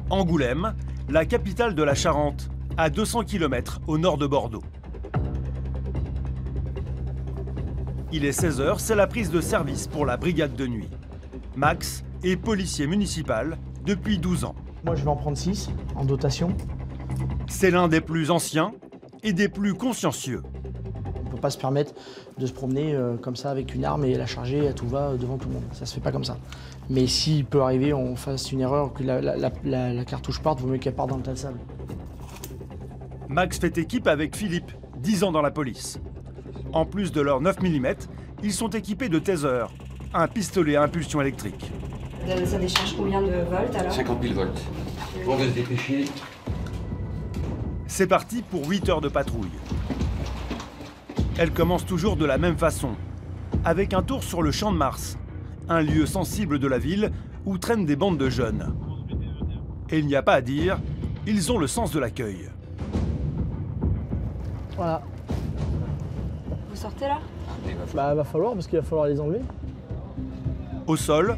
Angoulême, la capitale de la Charente, à 200 km au nord de Bordeaux. Il est 16 h, c'est la prise de service pour la brigade de nuit. Max est policier municipal depuis 12 ans. Moi, je vais en prendre 6 en dotation. C'est l'un des plus anciens et des plus consciencieux. On ne peut pas se permettre de se promener comme ça avec une arme et la charger à tout va devant tout le monde. Ça se fait pas comme ça. Mais s'il peut arriver, on fasse une erreur, que la cartouche parte, vaut mieux qu'elle parte dans le tas de sable. Max fait équipe avec Philippe, 10 ans dans la police. En plus de leur 9 mm, ils sont équipés de taser, un pistolet à impulsion électrique. Ça décharge combien de volts alors? 50 000 volts. On va se dépêcher. C'est parti pour 8 heures de patrouille. Elle commence toujours de la même façon, avec un tour sur le Champ de Mars, un lieu sensible de la ville où traînent des bandes de jeunes. Et il n'y a pas à dire, ils ont le sens de l'accueil. Voilà. Vous sortez là? Bah, va falloir, parce qu'il va falloir les enlever. Au sol,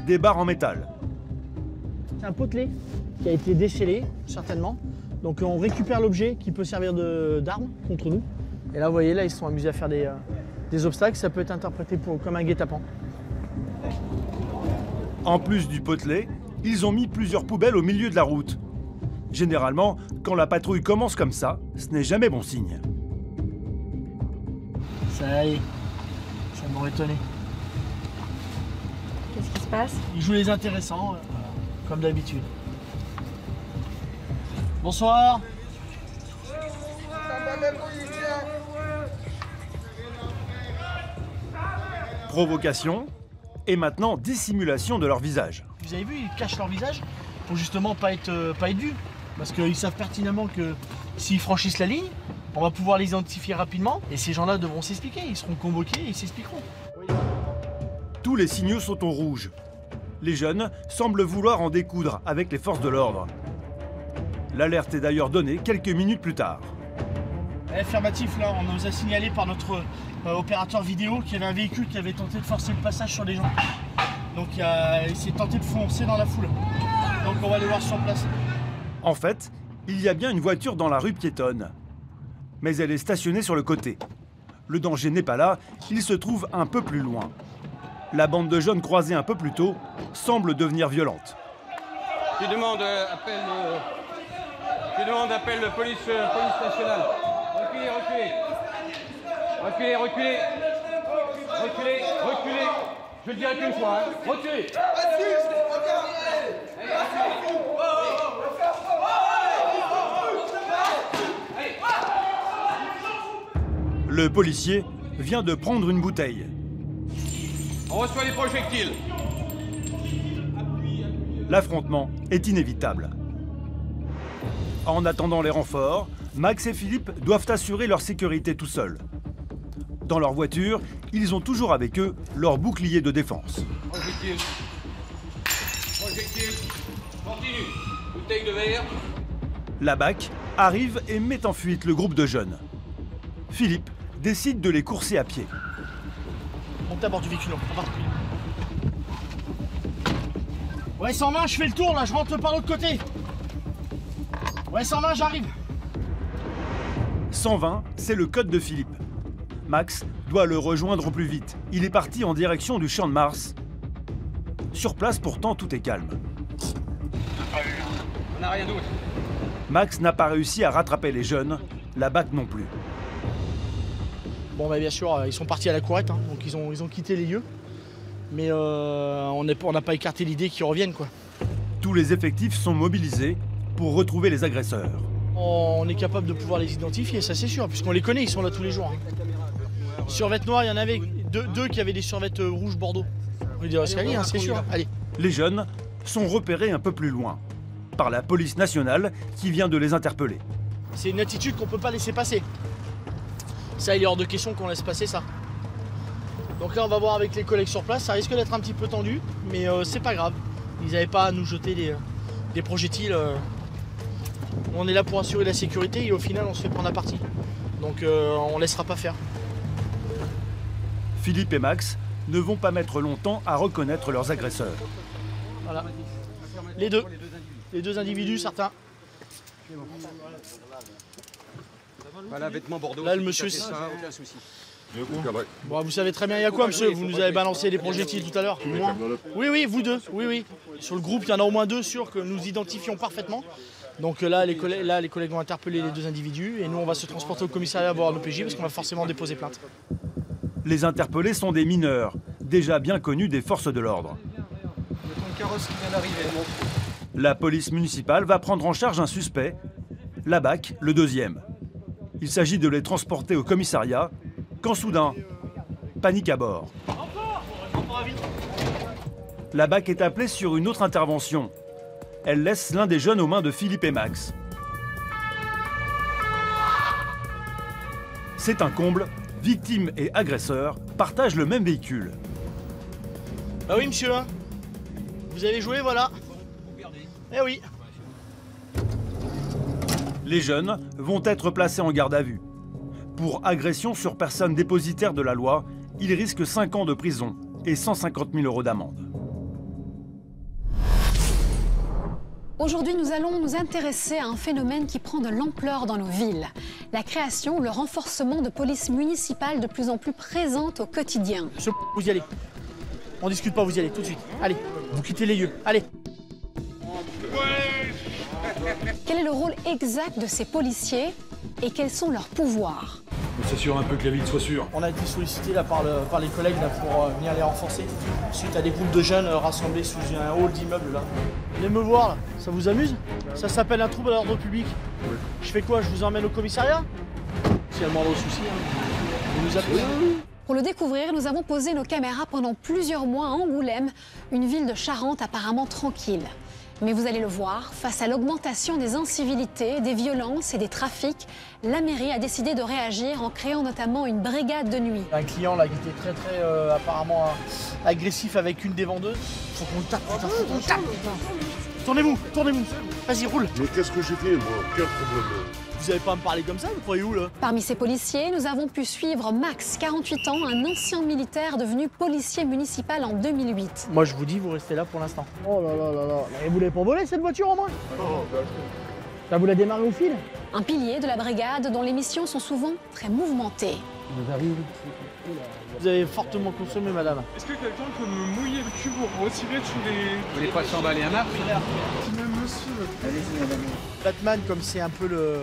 des barres en métal. C'est un potelet qui a été décellé, certainement. Donc on récupère l'objet qui peut servir d'arme contre nous. Et là, vous voyez, là, ils se sont amusés à faire des obstacles. Ça peut être interprété comme un guet-apens. En plus du potelet, ils ont mis plusieurs poubelles au milieu de la route. Généralement, quand la patrouille commence comme ça, ce n'est jamais bon signe. Ça y est, ça m'aurait étonné. Qu'est-ce qui se passe? Ils jouent les intéressants, comme d'habitude. Bonsoir. Provocation et maintenant dissimulation de leur visage. Vous avez vu, ils cachent leur visage pour justement pas être vus. Parce qu'ils savent pertinemment que s'ils franchissent la ligne, on va pouvoir les identifier rapidement et ces gens-là devront s'expliquer. Ils seront convoqués et ils s'expliqueront. Tous les signaux sont au rouge. Les jeunes semblent vouloir en découdre avec les forces de l'ordre. L'alerte est d'ailleurs donnée quelques minutes plus tard. Affirmatif, là, on nous a signalé par notre opérateur vidéo qu'il y avait un véhicule qui avait tenté de forcer le passage sur les gens. Donc il s'est tenté de foncer dans la foule. Donc on va aller voir sur place. En fait, il y a bien une voiture dans la rue piétonne. Mais elle est stationnée sur le côté. Le danger n'est pas là, il se trouve un peu plus loin. La bande de jeunes croisés un peu plus tôt semble devenir violente. Tu demandes appel de police nationale. Reculez, reculez. Reculez, reculez. Reculez, reculez. Je le dirai qu'une fois, hein. Reculez. Le policier vient de prendre une bouteille. On reçoit les projectiles. L'affrontement est inévitable. En attendant les renforts, Max et Philippe doivent assurer leur sécurité tout seuls. Dans leur voiture, ils ont toujours avec eux leur bouclier de défense. Projectile. Projectile. Continue. Bouteille de verre. La BAC arrive et met en fuite le groupe de jeunes. Philippe décide de les courser à pied. Montez à bord du véhicule, en particulier. Ouais, 120, je fais le tour là, je rentre par l'autre côté. Ouais, 120, j'arrive. 120, c'est le code de Philippe. Max doit le rejoindre au plus vite. Il est parti en direction du Champ de Mars. Sur place, pourtant, tout est calme. On n'a rien d'autre. Max n'a pas réussi à rattraper les jeunes, la BAC non plus. Bon, bah, bien sûr, ils sont partis à la courette, hein, donc ils ont quitté les lieux. Mais on n'a pas écarté l'idée qu'ils reviennent, quoi. Tous les effectifs sont mobilisés pour retrouver les agresseurs. On est capable de pouvoir les identifier, ça c'est sûr, puisqu'on les connaît, ils sont là tous les jours. Hein. Survêtements noirs, il y en avait deux qui avaient des survêtements rouges Bordeaux. Rue des Escaliers, hein, c'est sûr. Allez. Les jeunes sont repérés un peu plus loin, par la police nationale qui vient de les interpeller. C'est une attitude qu'on ne peut pas laisser passer. Ça, il est hors de question qu'on laisse passer ça. Donc là, on va voir avec les collègues sur place. Ça risque d'être un petit peu tendu, mais c'est pas grave. Ils n'avaient pas à nous jeter des projectiles. On est là pour assurer la sécurité et au final, on se fait prendre à partie. Donc on ne laissera pas faire. Philippe et Max ne vont pas mettre longtemps à reconnaître leurs agresseurs. Voilà. Les deux. les deux individus, certains. Voilà, vêtements Bordeaux. Là, le monsieur, aucun souci. Bon, vous savez très bien, il y a quoi, monsieur? Vous nous avez balancé des projectiles tout à l'heure. Oui, oui, vous deux. Oui, oui. Sur le groupe, il y en a au moins deux sûrs que nous identifions parfaitement. Donc là, les collègues vont interpeller les deux individus et nous, on va se transporter au commissariat voir nos PJ parce qu'on va forcément déposer plainte. Les interpellés sont des mineurs, déjà bien connus des forces de l'ordre. Ton carrosse qui vient d'arriver. La police municipale va prendre en charge un suspect, la BAC, le deuxième. Il s'agit de les transporter au commissariat, quand soudain, panique à bord. La BAC est appelée sur une autre intervention. Elle laisse l'un des jeunes aux mains de Philippe et Max. C'est un comble, victime et agresseur partagent le même véhicule. Ah oui, monsieur, hein. Vous avez joué, voilà. Eh oui. Les jeunes vont être placés en garde à vue. Pour agression sur personne dépositaire de la loi, ils risquent 5 ans de prison et 150 000 € d'amende. Aujourd'hui, nous allons nous intéresser à un phénomène qui prend de l'ampleur dans nos villes. La création ou le renforcement de polices municipales de plus en plus présentes au quotidien. Monsieur, vous y allez. On discute pas, vous y allez tout de suite. Allez, vous quittez les lieux. Allez. Quel est le rôle exact de ces policiers et quels sont leurs pouvoirs? On s'assure un peu que la ville soit sûre. On a été sollicité là, par les collègues là, pour venir les renforcer suite à des groupes de jeunes rassemblés sous un hall d'immeuble là. Venez me voir là, ça vous amuse? Ça s'appelle un trouble à l'ordre public. Oui. Je fais quoi? Je vous emmène au commissariat? S'il y a le moindre souci, hein. Vous nous appelez. Pour le découvrir, nous avons posé nos caméras pendant plusieurs mois à Angoulême, une ville de Charente apparemment tranquille. Mais vous allez le voir, face à l'augmentation des incivilités, des violences et des trafics, la mairie a décidé de réagir en créant notamment une brigade de nuit. Un client là qui était très apparemment agressif avec une des vendeuses. Faut qu'on le tape, putain, faut qu'on le tape. Tournez-vous, tournez-vous. Vas-y, roule. Mais qu'est-ce que j'ai fait, moi? Quel problème? Vous allez pas me parler comme ça, vous croyez où là? Parmi ces policiers, nous avons pu suivre Max, 48 ans, un ancien militaire devenu policier municipal en 2008. Moi je vous dis, vous restez là pour l'instant. Oh là là là là. Et vous l'avez pas volé cette voiture au moins? Ça vous l'a démarré au fil? Un pilier de la brigade dont les missions sont souvent très mouvementées. Vous avez fortement consommé, madame. Est-ce que quelqu'un peut me mouiller le cul pour retirer tous les... Vous voulez pas s'emballer un arbre? Monsieur, allez-y, madame. Batman, comme c'est un peu le...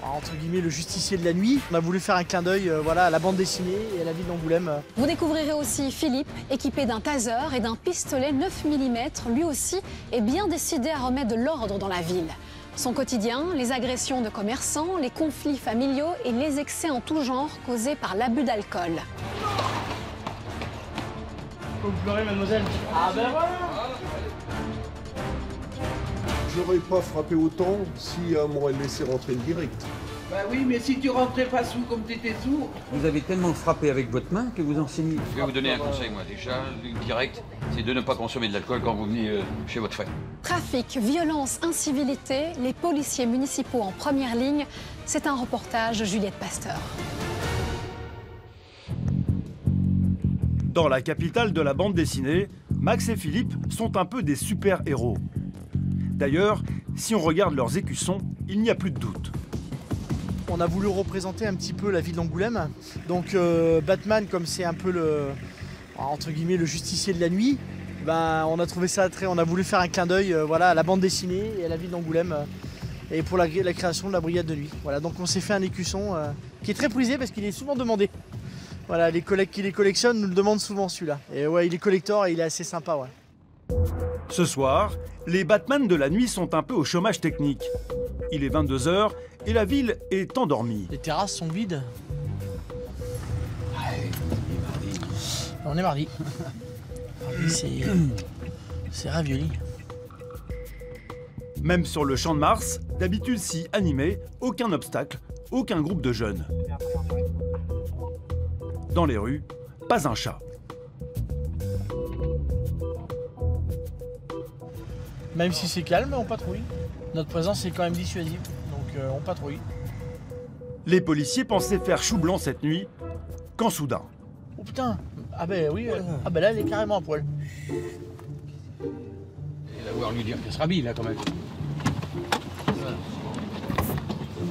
entre guillemets le justicier de la nuit. On a voulu faire un clin d'œil voilà, à la bande dessinée et à la ville d'Angoulême. Vous découvrirez aussi Philippe, équipé d'un taser et d'un pistolet 9 mm, lui aussi est bien décidé à remettre de l'ordre dans la ville. Son quotidien, les agressions de commerçants, les conflits familiaux et les excès en tout genre causés par l'abus d'alcool. Vous pleurez, mademoiselle? Ah ben voilà. J'aurais pas frappé autant si on m'aurait laissé rentrer direct. Bah oui, mais si tu rentrais pas sous comme t'étais sous... Vous avez tellement frappé avec votre main que vous enseignez. Je vais vous donner un conseil, moi, déjà, direct, c'est de ne pas consommer de l'alcool quand vous venez chez votre frère. Trafic, violence, incivilité, les policiers municipaux en première ligne, c'est un reportage de Juliette Pasteur. Dans la capitale de la bande dessinée, Max et Philippe sont un peu des super-héros. D'ailleurs, si on regarde leurs écussons, il n'y a plus de doute. On a voulu représenter un petit peu la ville d'Angoulême. Donc Batman, comme c'est un peu le, entre guillemets, le justicier de la nuit, ben, on a trouvé ça très... On a voulu faire un clin d'œil voilà, à la bande dessinée et à la ville d'Angoulême et pour la création de la brigade de nuit. Voilà, donc on s'est fait un écusson qui est très prisé parce qu'il est souvent demandé. Voilà, les collègues qui les collectionnent nous le demandent souvent celui-là. Et ouais, il est collector et il est assez sympa, ouais. Ce soir, les Batman de la nuit sont un peu au chômage technique. Il est 22 h et la ville est endormie. Les terrasses sont vides. On est mardi. Mardi, c'est ravioli. Même sur le Champ de Mars, d'habitude si animé, aucun obstacle, aucun groupe de jeunes. Dans les rues, pas un chat. Même si c'est calme, on patrouille. Notre présence est quand même dissuasive, donc on patrouille. Les policiers pensaient faire chou blanc cette nuit, quand soudain. Oh putain! Ah ben oui, ah ben là elle est carrément à poil. Il va voir lui dire qu'elle se rhabille là quand même. Voilà.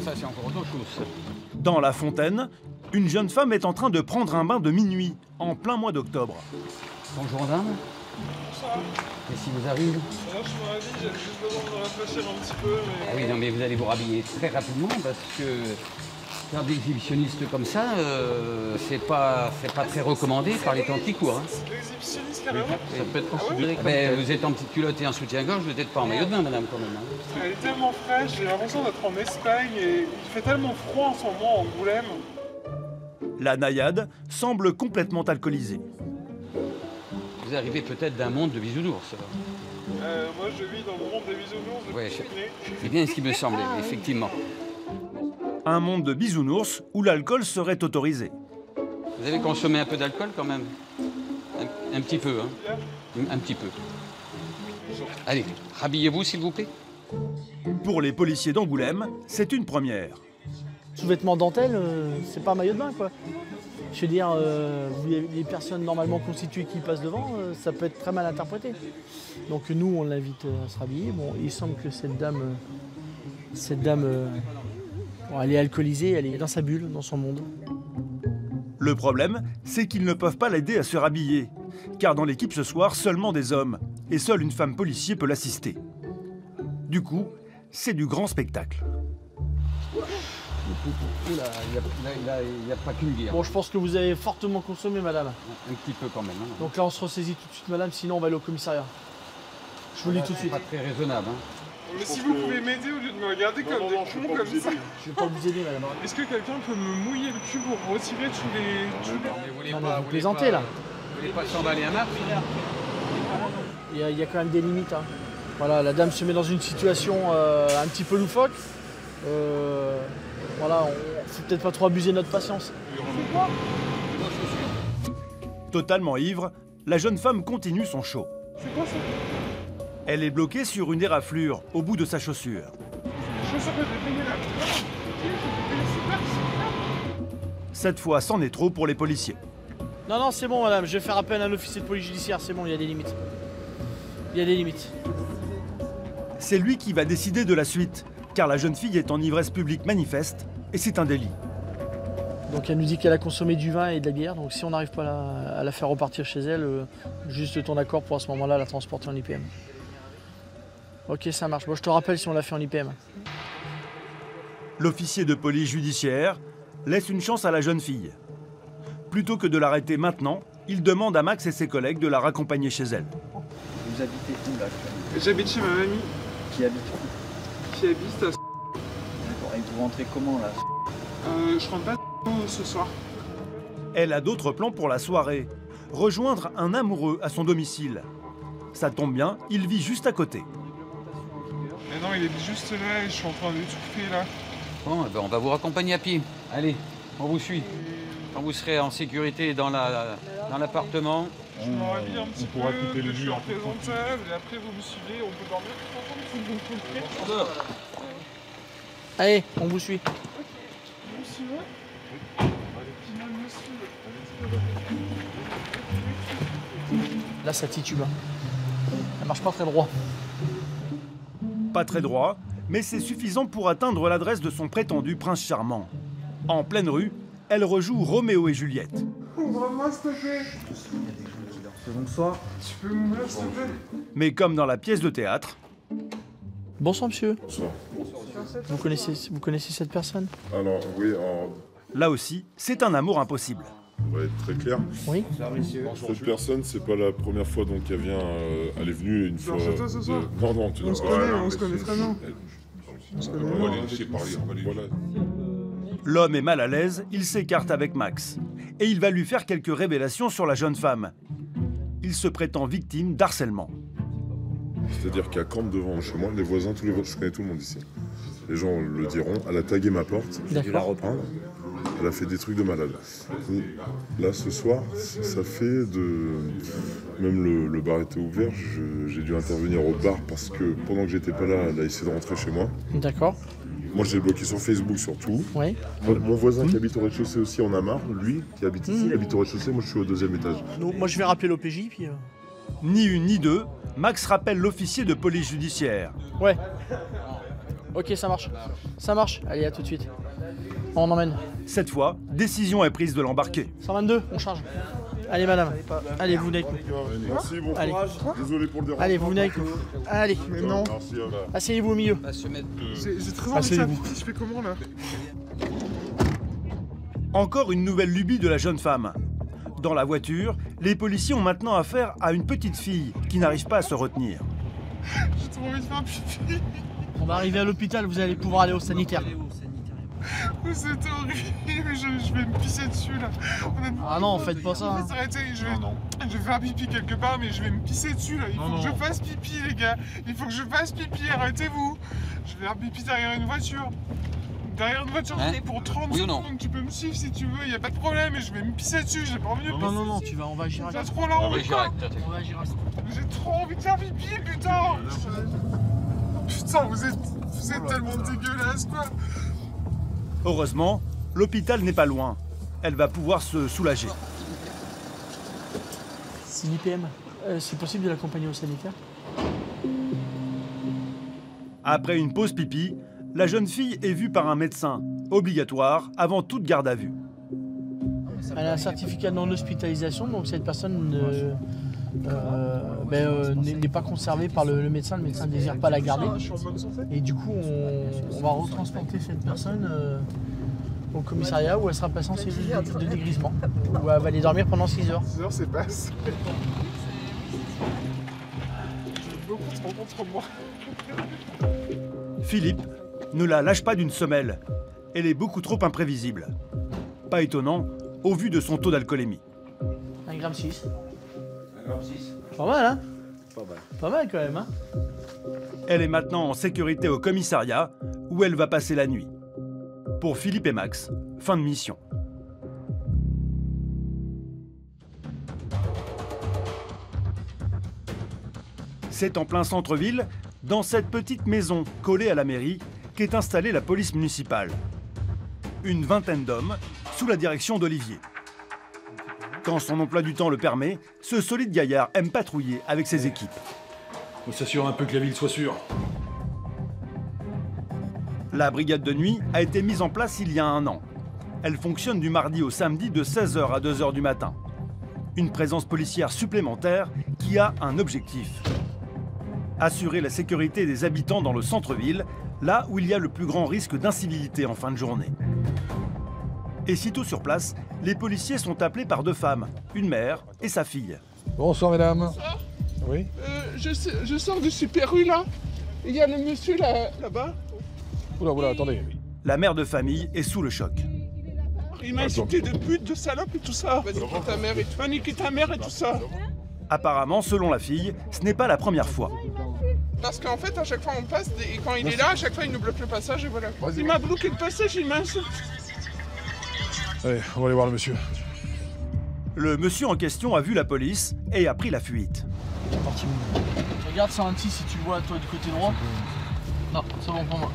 Ça, c'est encore autre chose. Dans la fontaine, une jeune femme est en train de prendre un bain de minuit, en plein mois d'octobre. Bonjour madame. Qu'est-ce qui vous arrive? Là, je me rhabille, j'ai juste besoin de me rafraîchir un petit peu. Mais... Ah oui, non mais vous allez vous rhabiller très rapidement parce que faire des exhibitionnistes comme ça, c'est pas très recommandé par les temps qui courent. Hein. Exhibitionniste carrément? Ça peut être considéré comme... Vous êtes en petite culotte et en soutien-gorge, vous n'êtes pas en maillot de bain, madame, quand même. Hein. Elle est tellement fraîche, j'ai l'impression d'être en Espagne et il fait tellement froid en ce moment en Angoulême. La naïade semble complètement alcoolisée. Vous arrivez peut-être d'un monde de bisounours. Moi, je vis dans le monde des bisounours depuis Ouais, que je suis né. c'est bien ce qui me semblait, effectivement. Un monde de bisounours où l'alcool serait autorisé. Vous avez consommé un peu d'alcool quand même? Un petit peu, hein? Un petit peu. Allez, rhabillez-vous s'il vous plaît. Pour les policiers d'Angoulême, c'est une première. Sous-vêtements dentelle, c'est pas un maillot de bain, quoi. Je veux dire, les personnes normalement constituées qui passent devant, ça peut être très mal interprété. Donc nous, on l'invite à se rhabiller. Bon, il semble que cette dame, bon, elle est alcoolisée, elle est dans sa bulle, dans son monde. Le problème, c'est qu'ils ne peuvent pas l'aider à se rhabiller, car dans l'équipe ce soir, seulement des hommes, et seule une femme policier peut l'assister. Du coup, c'est du grand spectacle. Oula, il n'y a pas qu'une bière. Bon, je pense que vous avez fortement consommé, madame. Un petit peu quand même. Hein. Donc là, on se ressaisit tout de suite, madame, sinon on va aller au commissariat. Je vous le dis tout de suite. Pas très raisonnable. Hein. Mais si vous pouvez m'aider au lieu de me regarder comme des cons comme ça. Je vais pas vous aider, madame. Est-ce que quelqu'un peut me mouiller le cul pour retirer tous les... Non, mais vous plaisantez, là. Vous voulez pas s'emballer un mars? Il y a quand même des limites. Hein. Voilà, la dame se met dans une situation un petit peu loufoque. Voilà, on faut peut-être pas trop abuser de notre patience. Totalement ivre, la jeune femme continue son show. C'est quoi ça? Elle est bloquée sur une éraflure au bout de sa chaussure. Je sais pas, j'ai payé là. Cette fois, c'en est trop pour les policiers. Non, non, c'est bon, madame, je vais faire appel à un officier de police judiciaire, c'est bon, il y a des limites. Il y a des limites. C'est lui qui va décider de la suite, car la jeune fille est en ivresse publique manifeste, et c'est un délit. Donc elle nous dit qu'elle a consommé du vin et de la bière, donc si on n'arrive pas à la faire repartir chez elle, juste ton accord pour à ce moment-là la transporter en IPM. Ok, ça marche. Bon, je te rappelle si on l'a fait en IPM. L'officier de police judiciaire laisse une chance à la jeune fille. Plutôt que de l'arrêter maintenant, il demande à Max et ses collègues de la raccompagner chez elle. Vous habitez où là actuellement? J'habite chez ma mamie. Qui habite où? Qui habite à... D'accord, et vous rentrez comment là? Je rentre pas ce soir. Elle a d'autres plans pour la soirée. Rejoindre un amoureux à son domicile. Ça tombe bien, il vit juste à côté. Mais non, il est juste là et je suis en train d'étouffer là. Bon, ben on va vous raccompagner à pied. Allez, on vous suit. Quand vous serez en sécurité dans l'appartement, je me rhabille un petit peu, que je suis représentable, et après vous me suivez, on peut dormir tous ensemble si vous me comprenez. Allez, on vous suit. Vous me suivez? Là, ça titube. Elle marche pas très droit. Pas très droit, mais c'est suffisant pour atteindre l'adresse de son prétendu prince charmant. En pleine rue, elle rejoue Roméo et Juliette. Ouvre-moi, s'il te plaît. Bonsoir. Tu peux m'ouvrir, s'il te plaît? Mais comme dans la pièce de théâtre... Bonsoir, monsieur. Bonsoir. Vous connaissez cette personne? Alors, oui, Là aussi, c'est un amour impossible. on va être très clair. Oui. Cette personne, c'est pas la première fois donc qu'elle vient. Elle est venue une fois. toi ce soir? Non, non, tu On se connaît, on se connaît très bien. On se connaît On bien. va les laisser parler. Voilà. L'homme est mal à l'aise, il s'écarte avec Max. Et il va lui faire quelques révélations sur la jeune femme. Il se prétend victime d'harcèlement. C'est-à-dire qu'elle campe devant chez moi, les voisins, tous les voisins, je connais tout le monde ici. Les gens le diront, elle a tagué ma porte, j'ai dû la reprendre. Elle a fait des trucs de malade. Là, ce soir, ça fait de... Même le bar était ouvert, j'ai dû intervenir au bar parce que pendant que j'étais pas là, elle a essayé de rentrer chez moi. D'accord. Moi, je l'ai bloqué sur Facebook surtout. Oui. Mon voisin qui habite au rez-de-chaussée aussi en a marre. Lui, qui habite ici, il habite au rez-de-chaussée, moi je suis au 2e étage. Donc, moi, je vais rappeler l'OPJ, puis... Ni une ni deux, Max rappelle l'officier de police judiciaire. Ouais. Ok, ça marche. Ça marche. Allez, à tout de suite. On emmène. Cette fois, décision est prise de l'embarquer. 122, on charge. Allez, madame. Allez, vous venez avec nous. Merci, bon Allez. courage. Désolé pour le dérangement. Allez, vous venez avec nous. Allez. Mais non. Merci. Asseyez-vous au milieu. J'ai très envie de faire pipi, je fais comment là? Encore une nouvelle lubie de la jeune femme. Dans la voiture, les policiers ont maintenant affaire à une petite fille qui n'arrive pas à se retenir. J'ai trop envie de faire pipi. On va arriver à l'hôpital, vous allez pouvoir aller au sanitaire. C'est horrible, je vais me pisser dessus là. Ah non, faites pas ça. Hein. Arrêtez, je vais faire pipi quelque part, mais je vais me pisser dessus là. Il faut que je fasse pipi, les gars. Il faut que je fasse pipi, arrêtez-vous. Je vais faire pipi derrière une voiture. Derrière une voiture, pour 30 secondes, tu peux me suivre si tu veux, y a pas de problème, et je vais me pisser dessus, j'ai pas envie de me pisser. Non, on va agir. C'est trop long, On va agir. J'ai trop envie de faire pipi, putain. Putain, vous êtes tellement dégueulasse, quoi. Heureusement, l'hôpital n'est pas loin. Elle va pouvoir se soulager. C'est l'IPM. C'est possible de l'accompagner au sanitaire? Après une pause pipi, la jeune fille est vue par un médecin, obligatoire avant toute garde à vue. Elle a un certificat de non-hospitalisation, donc cette personne n'est pas conservée par le médecin. Le médecin ne désire pas la garder. Et du coup, on va retransporter cette personne au commissariat où elle sera placée en cellule de dégrisement, où elle va aller dormir pendant 6 heures. 6 heures, c'est pas assez. J'ai beaucoup trop contre moi. Philippe ne la lâche pas d'une semelle. Elle est beaucoup trop imprévisible. Pas étonnant, au vu de son taux d'alcoolémie. 1,6 g. 1,6 g. Pas mal, hein? Pas mal. Pas mal quand même, hein? Elle est maintenant en sécurité au commissariat, où elle va passer la nuit. Pour Philippe et Max, fin de mission. C'est en plein centre-ville, dans cette petite maison collée à la mairie, qu'est installée la police municipale. Une vingtaine d'hommes, sous la direction d'Olivier. Quand son emploi du temps le permet, ce solide gaillard aime patrouiller avec ses équipes. On s'assure un peu que la ville soit sûre. La brigade de nuit a été mise en place il y a 1 an. Elle fonctionne du mardi au samedi de 16h à 2h du matin. Une présence policière supplémentaire qui a un objectif. Assurer la sécurité des habitants dans le centre-ville, là où il y a le plus grand risque d'incivilité en fin de journée. Et sitôt sur place, les policiers sont appelés par 2 femmes, une mère et sa fille. Bonsoir mesdames. Bonsoir. Oui. Je sors du Super U là. Il y a le monsieur là-bas. Oula, attendez. La mère de famille est sous le choc. Il m'a insulté de pute, de salope et tout ça. Va niquer ta mère et tout, va niquer ta mère et tout ça. Apparemment, selon la fille, ce n'est pas la première fois. Parce qu'en fait, à chaque fois on passe, et quand il est là, à chaque fois il nous bloque le passage et voilà. Il m'a bloqué le passage, il m'a insulté. Allez, on va aller voir le monsieur. Le monsieur en question a vu la police et a pris la fuite. C'est parti. Regarde 126 si tu vois toi du côté droit. Non, c'est bon pour moi.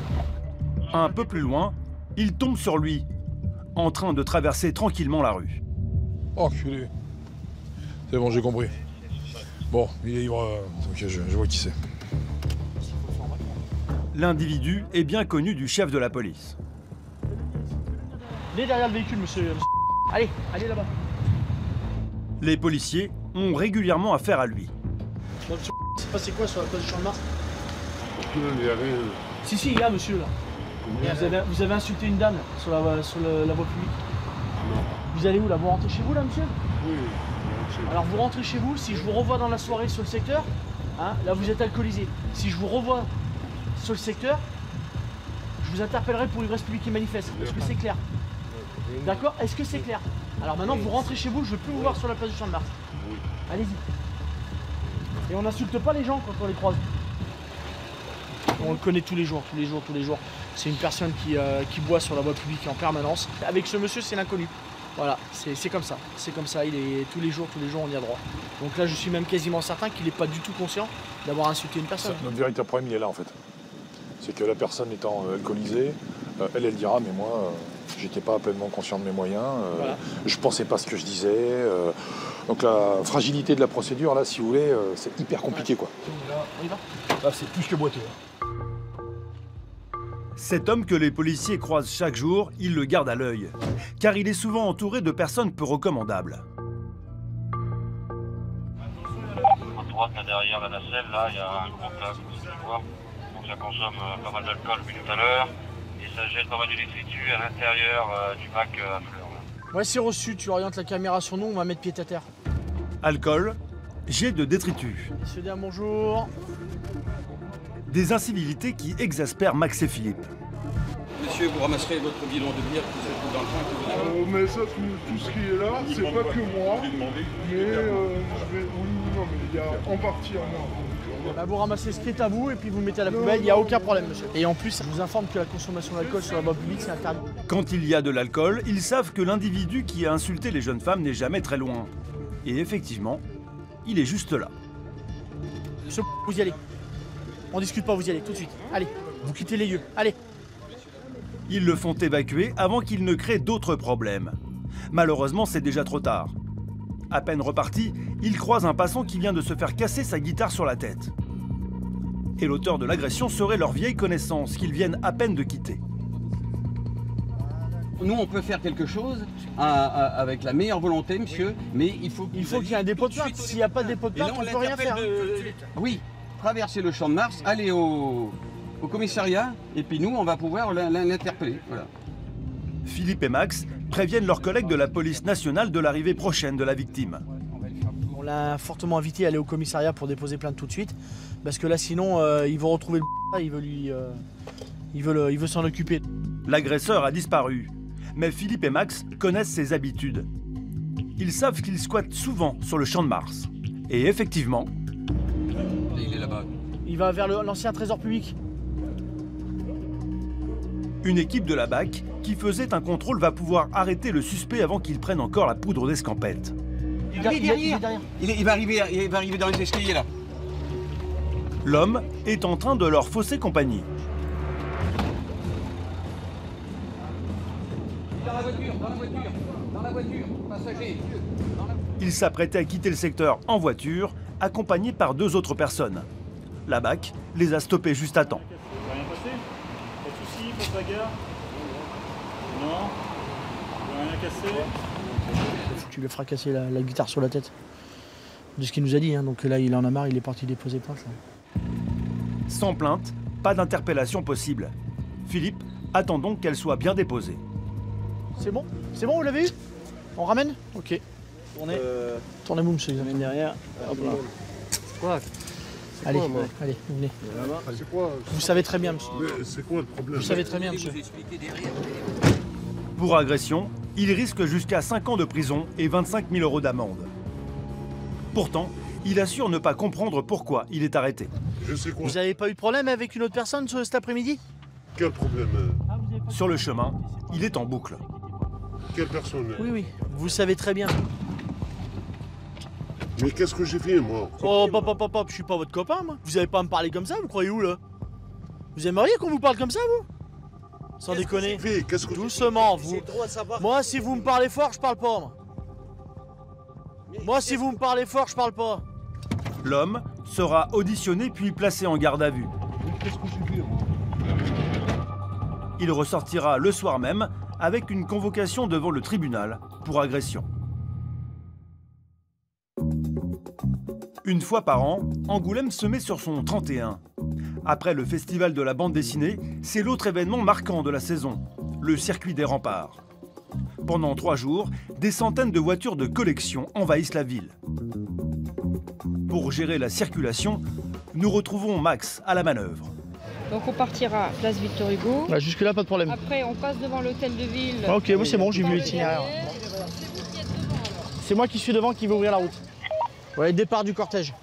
Un peu plus loin, il tombe sur lui, en train de traverser tranquillement la rue. Enculé. C'est bon, j'ai compris. Bon, il est ivre. Ok, je vois qui c'est. L'individu est bien connu du chef de la police. Venez derrière le véhicule, monsieur. Allez là-bas. Les policiers ont régulièrement affaire à lui. Bon, monsieur, c'est passé quoi sur la place du Champ de Mars? Si, il y a monsieur là. Vous avez insulté une dame sur la voie publique. Non. Vous allez où là? Vous rentrez chez vous là, monsieur? Oui. Alors vous rentrez chez vous, si je vous revois dans la soirée sur le secteur, hein, là vous êtes alcoolisé. Si je vous revois sur le secteur, je vous interpellerai pour ivresse publique et manifeste. Est-ce que c'est clair? D'accord? Est-ce que c'est clair? Alors maintenant vous rentrez chez vous, je ne veux plus vous voir sur la place du Champ de Mars. Allez-y. Et on n'insulte pas les gens quand on les croise. On le connaît tous les jours. C'est une personne qui boit sur la voie publique en permanence. Avec ce monsieur, c'est l'inconnu. Voilà, c'est comme ça. C'est comme ça, il est tous les jours, on y a droit. Donc là, je suis même quasiment certain qu'il n'est pas du tout conscient d'avoir insulté une personne. Notre véritable problème, il est là en fait. C'est que la personne étant alcoolisée, elle dira, mais moi, j'étais pas pleinement conscient de mes moyens, voilà. Je pensais pas ce que je disais. Donc la fragilité de la procédure, là, si vous voulez, c'est hyper compliqué, quoi. On y va. Là, c'est plus que boiteux. Cet homme que les policiers croisent chaque jour, ils le gardent à l'œil, car il est souvent entouré de personnes peu recommandables. À droite, là, derrière la nacelle, là, il y a un gros plat, vous pouvez voir. Donc ça consomme pas mal d'alcool depuis tout à l'heure. Et ça jette pas mal de détritus à l'intérieur du bac à fleurs. Ouais, c'est reçu, tu orientes la caméra sur nous, on va mettre pied à terre. Alcool, jet de détritus. Messieurs, dames, bonjour. Des incivilités qui exaspèrent Max et Philippe. Monsieur, vous ramasserez votre bidon de bière qui se trouve dans le coin que vous avez. Mais ça, tout ce qui est là, c'est pas que moi. Mais je vais. Oui, non, mais il y a en partie à moi. Bah, vous ramassez ce qui est à vous et puis vous le mettez à la poubelle, il n'y a aucun problème, monsieur. Et en plus, ça vous informe que la consommation d'alcool sur la voie publique, c'est interdit. Quand il y a de l'alcool, ils savent que l'individu qui a insulté les jeunes femmes n'est jamais très loin. Et effectivement, il est juste là. Monsieur, vous y allez. On discute pas, vous y allez tout de suite. Allez, vous quittez les lieux. Allez. Ils le font évacuer avant qu'il ne crée d'autres problèmes. Malheureusement, c'est déjà trop tard. À peine reparti, il croise un passant qui vient de se faire casser sa guitare sur la tête. Et l'auteur de l'agression serait leur vieille connaissance qu'ils viennent à peine de quitter. Nous, on peut faire quelque chose avec la meilleure volonté, monsieur, mais il faut qu'il y ait un dépôt de plainte. S'il n'y a pas de dépôt de plainte, on ne peut rien faire. Oui, traverser le Champ de Mars, aller au commissariat, et puis nous, on va pouvoir l'interpeller. Voilà. Philippe et Max préviennent leurs collègues de la police nationale de l'arrivée prochaine de la victime. On l'a fortement invité à aller au commissariat pour déposer plainte tout de suite, parce que là, sinon, ils vont retrouver le il veut s'en occuper. L'agresseur a disparu, mais Philippe et Max connaissent ses habitudes. Ils savent qu'il squatte souvent sur le Champ de Mars. Et effectivement... Il est là-bas. Il va vers l'ancien trésor public. Une équipe de la BAC qui faisait un contrôle va pouvoir arrêter le suspect avant qu'il prenne encore la poudre d'escampette. Il est derrière. Il va arriver dans les escaliers là. L'homme est en train de leur fausser compagnie. Dans la voiture, passager. Il s'apprêtait à quitter le secteur en voiture, accompagné par 2 autres personnes. La BAC les a stoppés juste à temps. Rien passé? Pas de soucis, pas de bagarre? Non? Rien cassé? Tu lui as fracassé la guitare sur la tête. De ce qu'il nous a dit, hein. Donc là il en a marre, il est parti déposer plainte. Sans plainte, pas d'interpellation possible. Philippe attend donc qu'elle soit bien déposée. C'est bon, vous l'avez eu? On ramène? Ok. Tournez-vous, monsieur. Derrière. Hop là. Quoi? Allez, allez, venez. C'est quoi? Vous savez très bien, monsieur. C'est quoi le problème? Vous savez très bien, monsieur. Pour agression, il risque jusqu'à 5 ans de prison et 25 000 € d'amende. Pourtant, il assure ne pas comprendre pourquoi il est arrêté. Je sais quoi. Vous n'avez pas eu de problème avec une autre personne cet après-midi? Quel problème? Sur le chemin, il est en boucle. Quelle personne? Oui, vous savez très bien. Mais qu'est-ce que j'ai fait, moi? Oh, pop, je suis pas votre copain, moi. Vous allez pas me parler comme ça, vous croyez où, là? Vous aimeriez qu'on vous parle comme ça, vous? Sans déconner. Doucement, vous. Moi, si vous me parlez fort, je parle pas, moi. Moi, si vous me parlez fort, je parle pas. L'homme sera auditionné puis placé en garde à vue. Qu'est-ce que j'ai fait, moi? Il ressortira le soir même avec une convocation devant le tribunal pour agression. Une fois par an, Angoulême se met sur son 31. Après le festival de la bande dessinée, c'est l'autre événement marquant de la saison, le circuit des remparts. Pendant 3 jours, des centaines de voitures de collection envahissent la ville. Pour gérer la circulation, nous retrouvons Max à la manœuvre. Donc on partira place Victor Hugo. Bah, jusque-là, pas de problème. Après, on passe devant l'hôtel de ville. Ah, ok, oui, c'est bon, j'ai vu l'itinéraire. C'est moi qui suis devant qui vais ouvrir la route. Ouais, départ du cortège.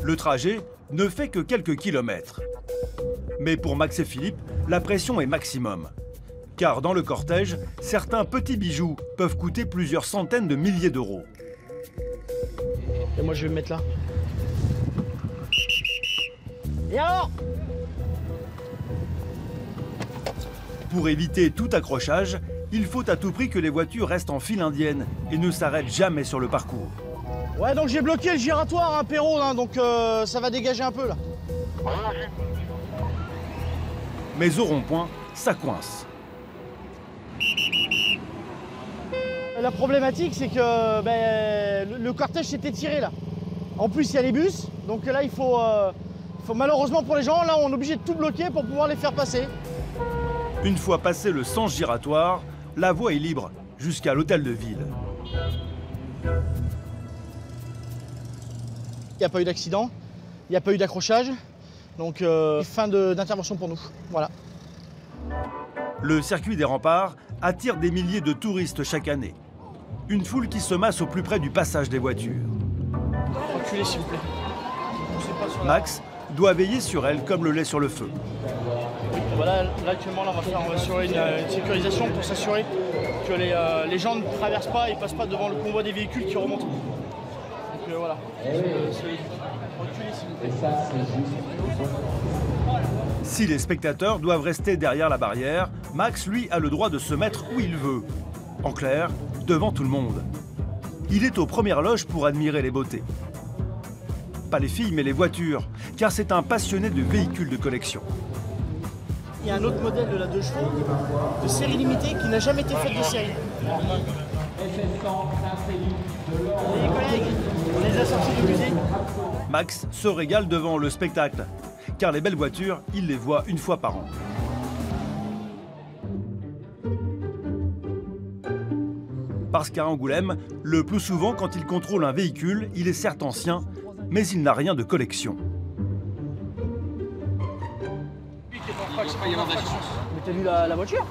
Le trajet ne fait que quelques kilomètres. Mais pour Max et Philippe, la pression est maximum. Car dans le cortège, certains petits bijoux peuvent coûter plusieurs centaines de milliers d'euros. Et moi, je vais me mettre là. Et alors? Pour éviter tout accrochage, il faut à tout prix que les voitures restent en file indienne et ne s'arrêtent jamais sur le parcours. Ouais, donc j'ai bloqué le giratoire, hein, Perrault, hein, donc ça va dégager un peu là. Mais au rond-point, ça coince. La problématique, c'est que le cortège s'est étiré là. En plus, il y a les bus, donc là, il faut malheureusement pour les gens, là, on est obligé de tout bloquer pour pouvoir les faire passer. Une fois passé le sens giratoire, la voie est libre jusqu'à l'hôtel de ville. Il n'y a pas eu d'accident, il n'y a pas eu d'accrochage, donc fin d'intervention pour nous. Voilà. Le circuit des remparts attire des milliers de touristes chaque année. Une foule qui se masse au plus près du passage des voitures. Reculez s'il vous plaît. Max doit veiller sur elle comme le lait sur le feu. Voilà, là actuellement, là, on va assurer une sécurisation pour s'assurer que les gens ne traversent pas et passent pas devant le convoi des véhicules qui remontent. Donc voilà. Reculez s'il vous plaît. Si les spectateurs doivent rester derrière la barrière, Max, lui, a le droit de se mettre où il veut. En clair, devant tout le monde. Il est aux premières loges pour admirer les beautés. Pas les filles, mais les voitures, car c'est un passionné de véhicules de collection. Il y a un autre modèle de la 2 chevaux de série limitée qui n'a jamais été faite de série. Les collègues, on les a sortis du musée. Max se régale devant le spectacle, car les belles voitures, il les voit une fois par an. Parce qu'à Angoulême, le plus souvent, quand il contrôle un véhicule, il est certes ancien, mais il n'a rien de collection. Mais t'as vu la voiture?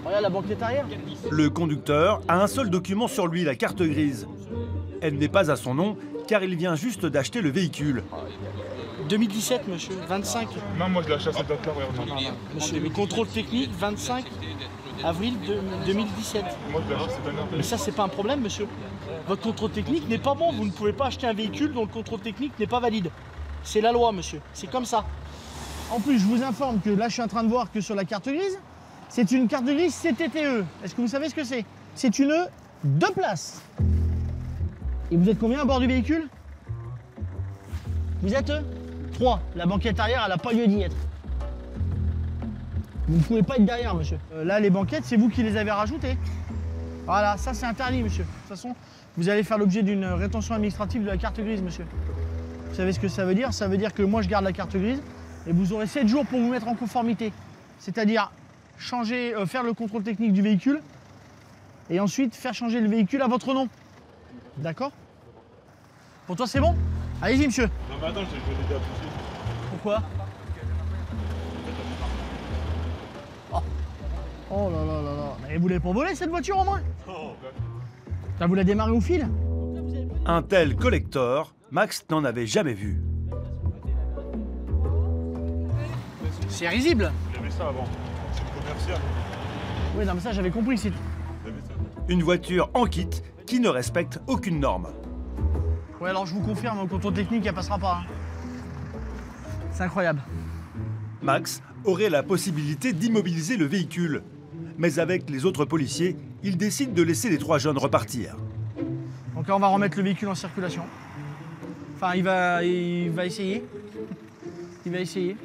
Regarde la banquette arrière. Le conducteur a un seul document sur lui, la carte grise. Elle n'est pas à son nom, car il vient juste d'acheter le véhicule. 2017, monsieur, 25. Non, moi je l'ai acheté à cette date-là, ouais. Monsieur, le contrôle technique, 25 avril 2017. Moi je l'ai acheté cette année. Mais ça, c'est pas un problème, monsieur. Votre contrôle technique n'est pas bon. Vous ne pouvez pas acheter un véhicule dont le contrôle technique n'est pas valide. C'est la loi, monsieur. C'est comme ça. En plus, je vous informe que là, je suis en train de voir que sur la carte grise, c'est une carte grise CTTE. Est-ce que vous savez ce que c'est? C'est une 2 places. Et vous êtes combien à bord du véhicule? Vous êtes 3. La banquette arrière, elle n'a pas lieu d'y être. Vous ne pouvez pas être derrière, monsieur. Là, les banquettes, c'est vous qui les avez rajoutées. Voilà, ça, c'est interdit, monsieur. De toute façon, vous allez faire l'objet d'une rétention administrative de la carte grise, monsieur. Vous savez ce que ça veut dire? Ça veut dire que moi, je garde la carte grise et vous aurez 7 jours pour vous mettre en conformité. C'est-à-dire faire le contrôle technique du véhicule et ensuite faire changer le véhicule à votre nom. D'accord? Pour toi, c'est bon? Allez-y, monsieur. Non, mais attends, je vais l'aider à pousser. Pourquoi? Oh là là là là. Mais vous l'avez pas volé cette voiture au moins? Ça vous l'a démarré au fil? Un tel collector, Max n'en avait jamais vu. C'est risible. J'avais ça avant. C'est une commerciale. Oui, non, mais ça j'avais compris. C'est une voiture en kit qui ne respecte aucune norme. Ouais, alors je vous confirme, au contrôle technique, elle passera pas. C'est incroyable. Max aurait la possibilité d'immobiliser le véhicule. Mais avec les autres policiers, il décide de laisser les 3 jeunes repartir. Donc là, on va remettre le véhicule en circulation. Enfin, il va essayer. Il va essayer.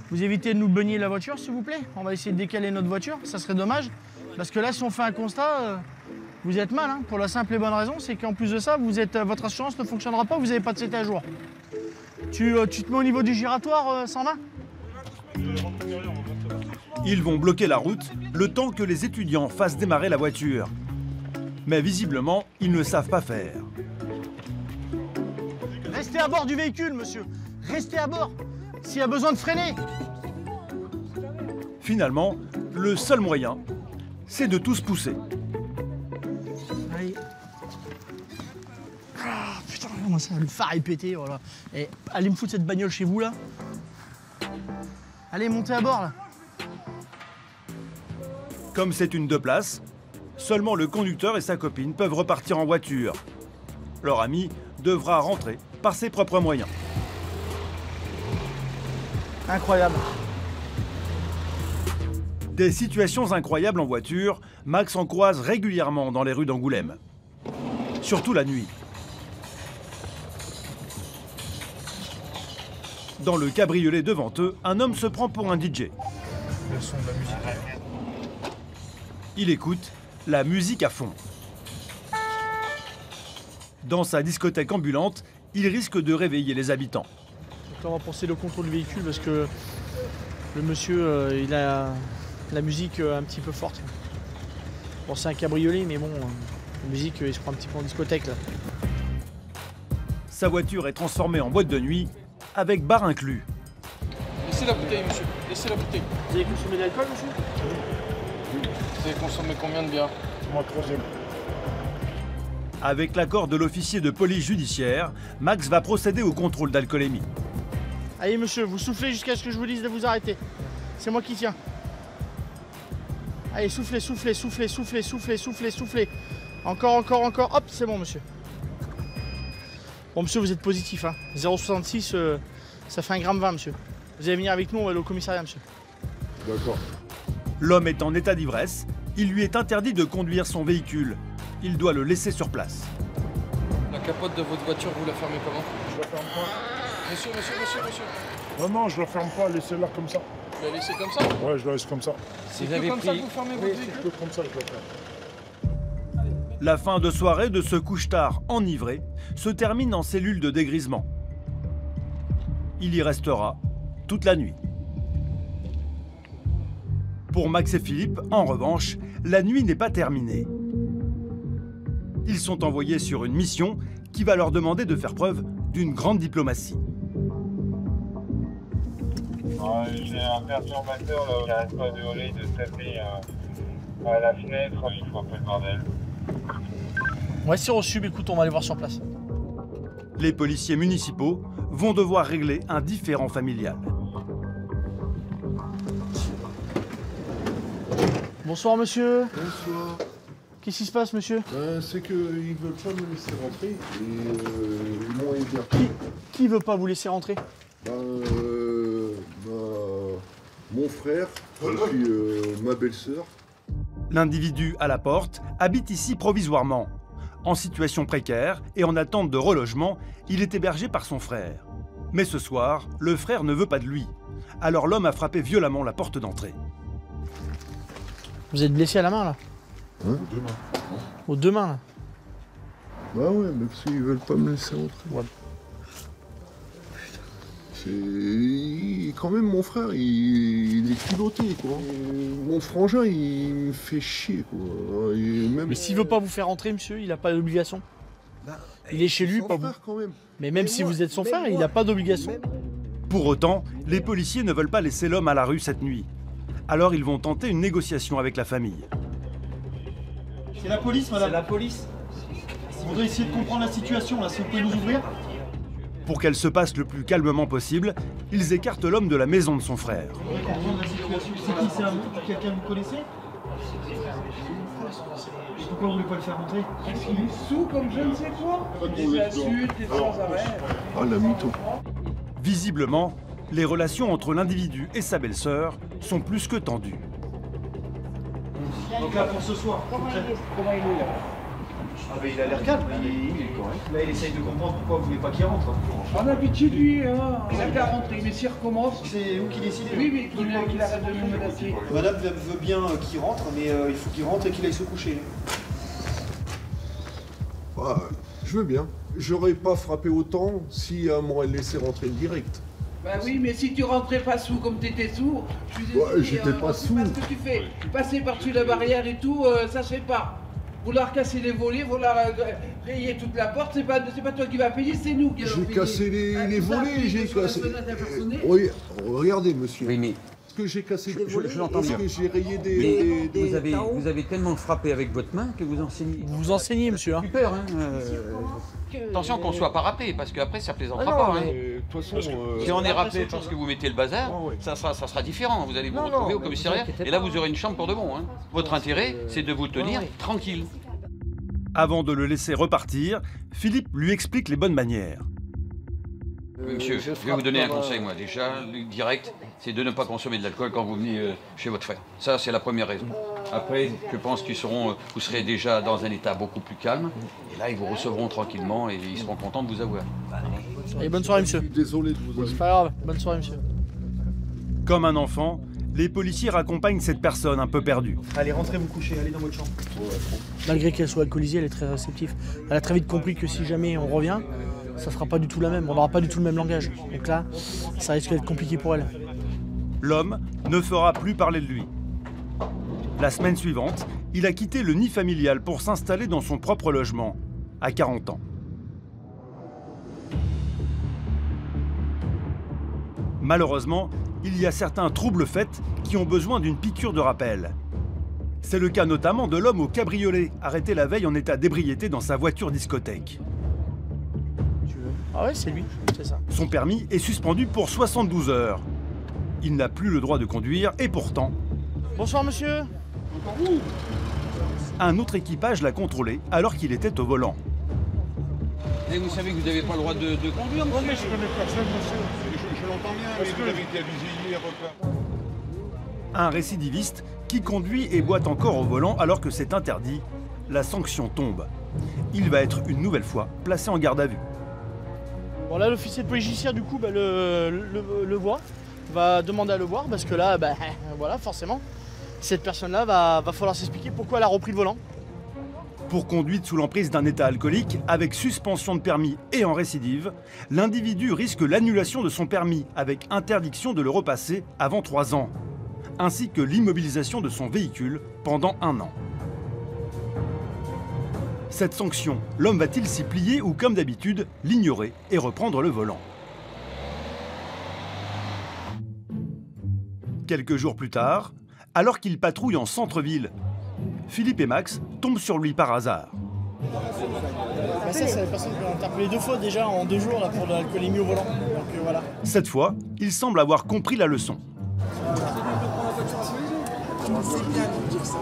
Vous évitez de nous beugner la voiture, s'il vous plaît? On va essayer de décaler notre voiture, ça serait dommage. Parce que là, si on fait un constat, vous êtes mal, hein, pour la simple et bonne raison, c'est qu'en plus de ça, votre assurance ne fonctionnera pas, vous n'avez pas de CT à jour. Tu te mets au niveau du giratoire, 120? Ils vont bloquer la route le temps que les étudiants fassent démarrer la voiture. Mais visiblement, ils ne savent pas faire. Restez à bord du véhicule, monsieur. Restez à bord. S'il y a besoin de freiner. Finalement, le seul moyen, c'est de tous pousser. Allez. Ah, putain, comment ça, le phare est pété, voilà. Et allez me foutre cette bagnole chez vous, là. Allez, montez à bord, là. Comme c'est une 2 places, seulement le conducteur et sa copine peuvent repartir en voiture. Leur ami devra rentrer par ses propres moyens. Incroyable. Des situations incroyables en voiture, Max en croise régulièrement dans les rues d'Angoulême. Surtout la nuit. Dans le cabriolet devant eux, un homme se prend pour un DJ. le son de la musique. Il écoute la musique à fond. Dans sa discothèque ambulante, il risque de réveiller les habitants. Donc là, on va penser le contrôle du véhicule parce que le monsieur, il a la musique un petit peu forte. Bon, c'est un cabriolet, mais bon, la musique, il se prend un petit peu en discothèque là. Sa voiture est transformée en boîte de nuit avec bar inclus. Laissez la bouteille, monsieur. Laissez la bouteille. Vous avez consommé de l'alcool, monsieur? Vous avez consommé combien de bière? Moi, troisième. Avec l'accord de l'officier de police judiciaire, Max va procéder au contrôle d'alcoolémie. Allez, monsieur, vous soufflez jusqu'à ce que je vous dise de vous arrêter. C'est moi qui tiens. Allez, soufflez, soufflez, soufflez, soufflez, soufflez, soufflez, soufflez. Encore, encore, encore. Hop, c'est bon, monsieur. Bon, monsieur, vous êtes positif, hein. 0,66, ça fait 1,20 g, monsieur. Vous allez venir avec nous, on va aller au commissariat, monsieur. D'accord. L'homme est en état d'ivresse. Il lui est interdit de conduire son véhicule. Il doit le laisser sur place. La capote de votre voiture, vous la fermez comment? Je la ferme pas. Monsieur, monsieur, monsieur, monsieur. Non, je la ferme pas, laissez-la comme ça. Vous la laissez comme ça? Ouais, je la laisse comme ça. C'est que comme ça que vous fermez votre véhicule? C'est que comme ça que je la ferme. La fin de soirée de ce couche-tard enivré se termine en cellule de dégrisement. Il y restera toute la nuit. Pour Max et Philippe, en revanche, la nuit n'est pas terminée. Ils sont envoyés sur une mission qui va leur demander de faire preuve d'une grande diplomatie. J'ai un perturbateur là, qui n'arrête pas de hurler, de taper à la fenêtre, il faut un peu le bordel. Ouais, c'est reçu, mais écoute, on va aller voir sur place. Les policiers municipaux vont devoir régler un différend familial. Bonsoir, monsieur. Bonsoir. Qu'est-ce qui se passe, monsieur? C'est qu'ils ne veulent pas me laisser rentrer et ils m'ont aidé. Qui veut pas vous laisser rentrer? Mon frère et puis ma belle-sœur. L'individu à la porte habite ici provisoirement. En situation précaire et en attente de relogement, il est hébergé par son frère. Mais ce soir, le frère ne veut pas de lui. Alors l'homme a frappé violemment la porte d'entrée. Vous êtes blessé à la main, là? Hein? Aux deux mains. Aux deux mains, là? Bah ouais, mais parce qu'ils veulent pas me laisser rentrer. Ouais. C'est... Quand même, mon frère, il est culotté, quoi. Et mon frangin, il me fait chier, quoi. Mais s'il veut pas vous faire rentrer, monsieur, il n'a pas d'obligation. Il est chez lui, pas vous. Quand même. Mais même si vous êtes son frère, il n'a pas d'obligation. Pour autant, les policiers ne veulent pas laisser l'homme à la rue cette nuit. Alors ils vont tenter une négociation avec la famille. C'est la police, madame. C'est la police. On doit essayer de comprendre la situation, là. Si vous pouvez nous ouvrir. Pour qu'elle se passe le plus calmement possible, ils écartent l'homme de la maison de son frère. On va comprendre la situation. C'est qui? C'est quelqu'un que vous connaissez? Pourquoi vous voulez pas le faire rentrer? Parce qu'il est sous comme je ne sais quoi. Des insultes, des sans arrêt. Ah, la mytho. Visiblement, les relations entre l'individu et sa belle-sœur sont plus que tendues. Donc là, pour ce soir, Comment il est là? Ah ben il a l'air calme, il est correct. Là il essaye de comprendre pourquoi vous voulez pas qu'il rentre. En habitude, lui, hein, il a qu'à rentrer, mais s'il recommence... C'est vous qui décidez. Oui, mais qu'il arrête de me menacer. Madame veut bien qu'il rentre, mais il faut qu'il rentre et qu'il aille se coucher. Bah, je veux bien. J'aurais pas frappé autant si m'aurait laissé rentrer direct. Bah oui, mais si tu rentrais pas sous comme t'étais sous, je suis désolé, j'étais pas sous. C'est pas ce que tu fais. Passer par-dessus la barrière et tout, ça se fait pas. Vouloir casser les volets, vouloir rayer toute la porte, c'est pas toi qui vas payer, c'est nous qui allons payer. J'ai cassé les volets, j'ai cassé... Oui, regardez, monsieur. Oui, mais... Est-ce que j'ai cassé des volets? Je l'entends bien. Est-ce que j'ai rayé des... Vous avez tellement frappé avec votre main que vous enseignez. Vous enseignez, monsieur. Hein. Super, hein. Attention qu'on soit pas rappelé, parce qu'après ça plaisantera pas. Hein. De toute façon, si on est rappelé parce que vous mettez le bazar, ça sera différent. Vous allez vous retrouver au commissariat et là vous aurez une chambre pour de bon. Hein. Votre intérêt, c'est de vous tenir tranquille. Avant de le laisser repartir, Philippe lui explique les bonnes manières. Monsieur, je vais vous donner un conseil, moi. Déjà, le direct, c'est de ne pas consommer de l'alcool quand vous venez chez votre frère. Ça, c'est la première raison. Après, je pense vous serez déjà dans un état beaucoup plus calme. Et là, ils vous recevront tranquillement et ils seront contents de vous avoir. Allez, bonne soirée, monsieur. Désolé de vous avoir... C'est pas grave, bonne soirée, monsieur. Comme un enfant, Les policiers raccompagnent cette personne un peu perdue. Allez, rentrez vous coucher, allez dans votre chambre. Malgré qu'elle soit alcoolisée, elle est très réceptive. Elle a très vite compris que si jamais on revient, ça sera pas du tout la même, on n'aura pas du tout le même langage. Donc là, ça risque d'être compliqué pour elle. L'homme ne fera plus parler de lui. La semaine suivante, il a quitté le nid familial pour s'installer dans son propre logement, à 40 ans. Malheureusement, il y a certains troubles faits qui ont besoin d'une piqûre de rappel. C'est le cas notamment de l'homme au cabriolet, arrêté la veille en état d'ébriété dans sa voiture discothèque. Ah ouais, c'est lui, c'est ça. Son permis est suspendu pour 72 heures. Il n'a plus le droit de conduire et pourtant... Bonsoir monsieur. Un autre équipage l'a contrôlé alors qu'il était au volant. Et vous savez que vous n'avez pas le droit de conduire, Non mais je connais personne, monsieur. Je l'entends bien, mais vous avez été avisé hier. Un récidiviste qui conduit et boit encore au volant alors que c'est interdit, la sanction tombe. Il va être une nouvelle fois placé en garde à vue. Bon là l'officier de police judiciaire du coup le voit, va demander à le voir parce que là voilà forcément cette personne-là va falloir s'expliquer pourquoi elle a repris le volant. Pour conduite sous l'emprise d'un état alcoolique, avec suspension de permis et en récidive, l'individu risque l'annulation de son permis avec interdiction de le repasser avant 3 ans, ainsi que l'immobilisation de son véhicule pendant 1 an. Cette sanction, l'homme va-t-il s'y plier ou comme d'habitude, l'ignorer et reprendre le volant? Quelques jours plus tard, alors qu'il patrouille en centre-ville, Philippe et Max tombent sur lui par hasard. Ça, c'est la personne qu'on a interpellé 2 fois déjà en 2 jours là, pour l'alcoolémie au volant. Donc voilà. Cette fois, il semble avoir compris la leçon. C'est bien de dire ça.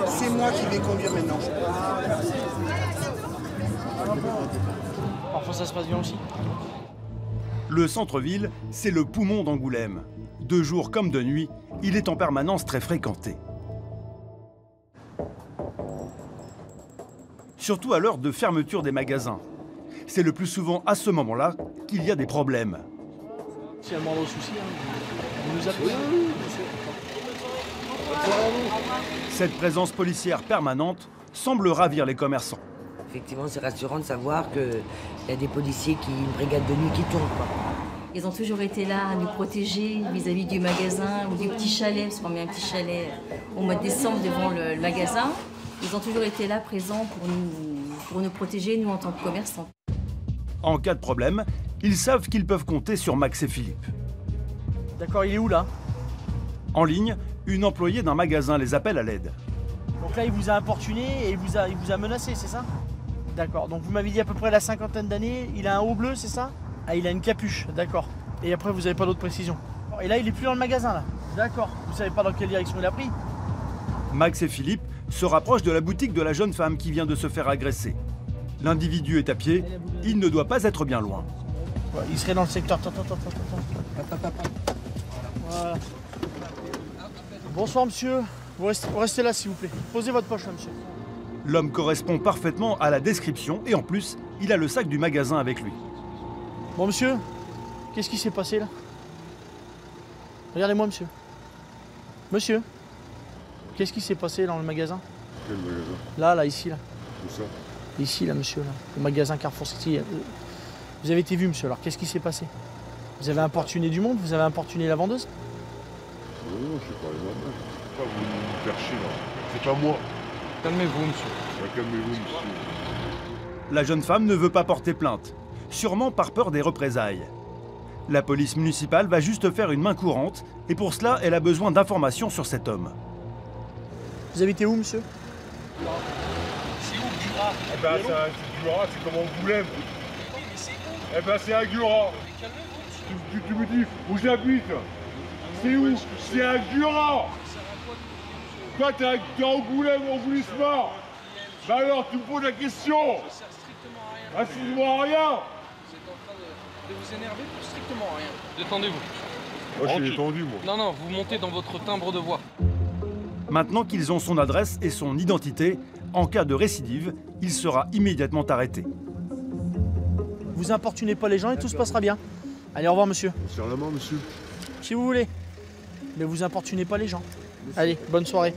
C'est moi qui vais conduire maintenant. Parfois ça se passe bien aussi. Le centre-ville, c'est le poumon d'Angoulême. De jour comme de nuit, il est en permanence très fréquenté. Surtout à l'heure de fermeture des magasins. C'est le plus souvent à ce moment-là qu'il y a des problèmes. Si elle a le souci, vous nous appelez. Cette présence policière permanente semble ravir les commerçants. Effectivement, c'est rassurant de savoir qu'il y a des policiers, une brigade de nuit qui tourne, quoi. Ils ont toujours été là à nous protéger vis-à-vis du magasin ou du petit chalet, parce qu'on met un petit chalet au mois de décembre devant le magasin. Ils ont toujours été là, présents pour nous protéger, nous en tant que commerçants. En cas de problème, ils savent qu'ils peuvent compter sur Max et Philippe. D'accord, il est où là? En ligne, une employée d'un magasin les appelle à l'aide. Donc là, il vous a importuné et il vous a menacé, c'est ça? D'accord, donc vous m'avez dit à peu près la 50aine d'années, il a un haut bleu, c'est ça? Ah, il a une capuche, d'accord. Et après, vous n'avez pas d'autres précisions. Et là, il est plus dans le magasin, là. D'accord. Vous savez pas dans quelle direction il a pris? Max et Philippe se rapprochent de la boutique de la jeune femme qui vient de se faire agresser. L'individu est à pied, il ne doit pas être bien loin. Ouais, il serait dans le secteur. Attends. Voilà. Bonsoir, monsieur. Vous restez là, s'il vous plaît. Posez votre poche, là, monsieur. L'homme correspond parfaitement à la description et en plus, il a le sac du magasin avec lui. Bon, monsieur, qu'est-ce qui s'est passé, là? Regardez-moi, monsieur. Monsieur, qu'est-ce qui s'est passé dans le magasin? Quel magasin? Là, ici, là. Où ça? Ici, là, monsieur, là. Le magasin Carrefour City. Vous avez été vu, monsieur, alors qu'est-ce qui s'est passé? Vous avez importuné du monde? Vous avez importuné la vendeuse? Non, je sais pas, les vendeurs. Pas vous me faire chier, là. C'est pas moi. Calmez-vous, monsieur. Calmez-vous, monsieur. La jeune femme ne veut pas porter plainte, sûrement par peur des représailles. La police municipale va juste faire une main courante et pour cela, elle a besoin d'informations sur cet homme. Vous habitez où, monsieur? C'est où, Gura? Eh ben, c'est Gura, c'est comme Angoulême. Eh ben, c'est à Gura. Tu me dis où j'habite? C'est où? C'est à Gura. Toi, t'es à Angoulême, Angoulissement. Bah alors, tu me poses la question. Ah, strictement rien. Vous êtes en train de vous énerver pour strictement rien. Détendez-vous. Moi, je suis détendu, moi. Non, vous montez dans votre timbre de voix. Maintenant qu'ils ont son adresse et son identité, en cas de récidive, il sera immédiatement arrêté. Vous importunez pas les gens et tout se passera bien. Allez, au revoir, monsieur. On serre la main, monsieur. si vous voulez. Mais vous importunez pas les gens. Allez, bonne soirée.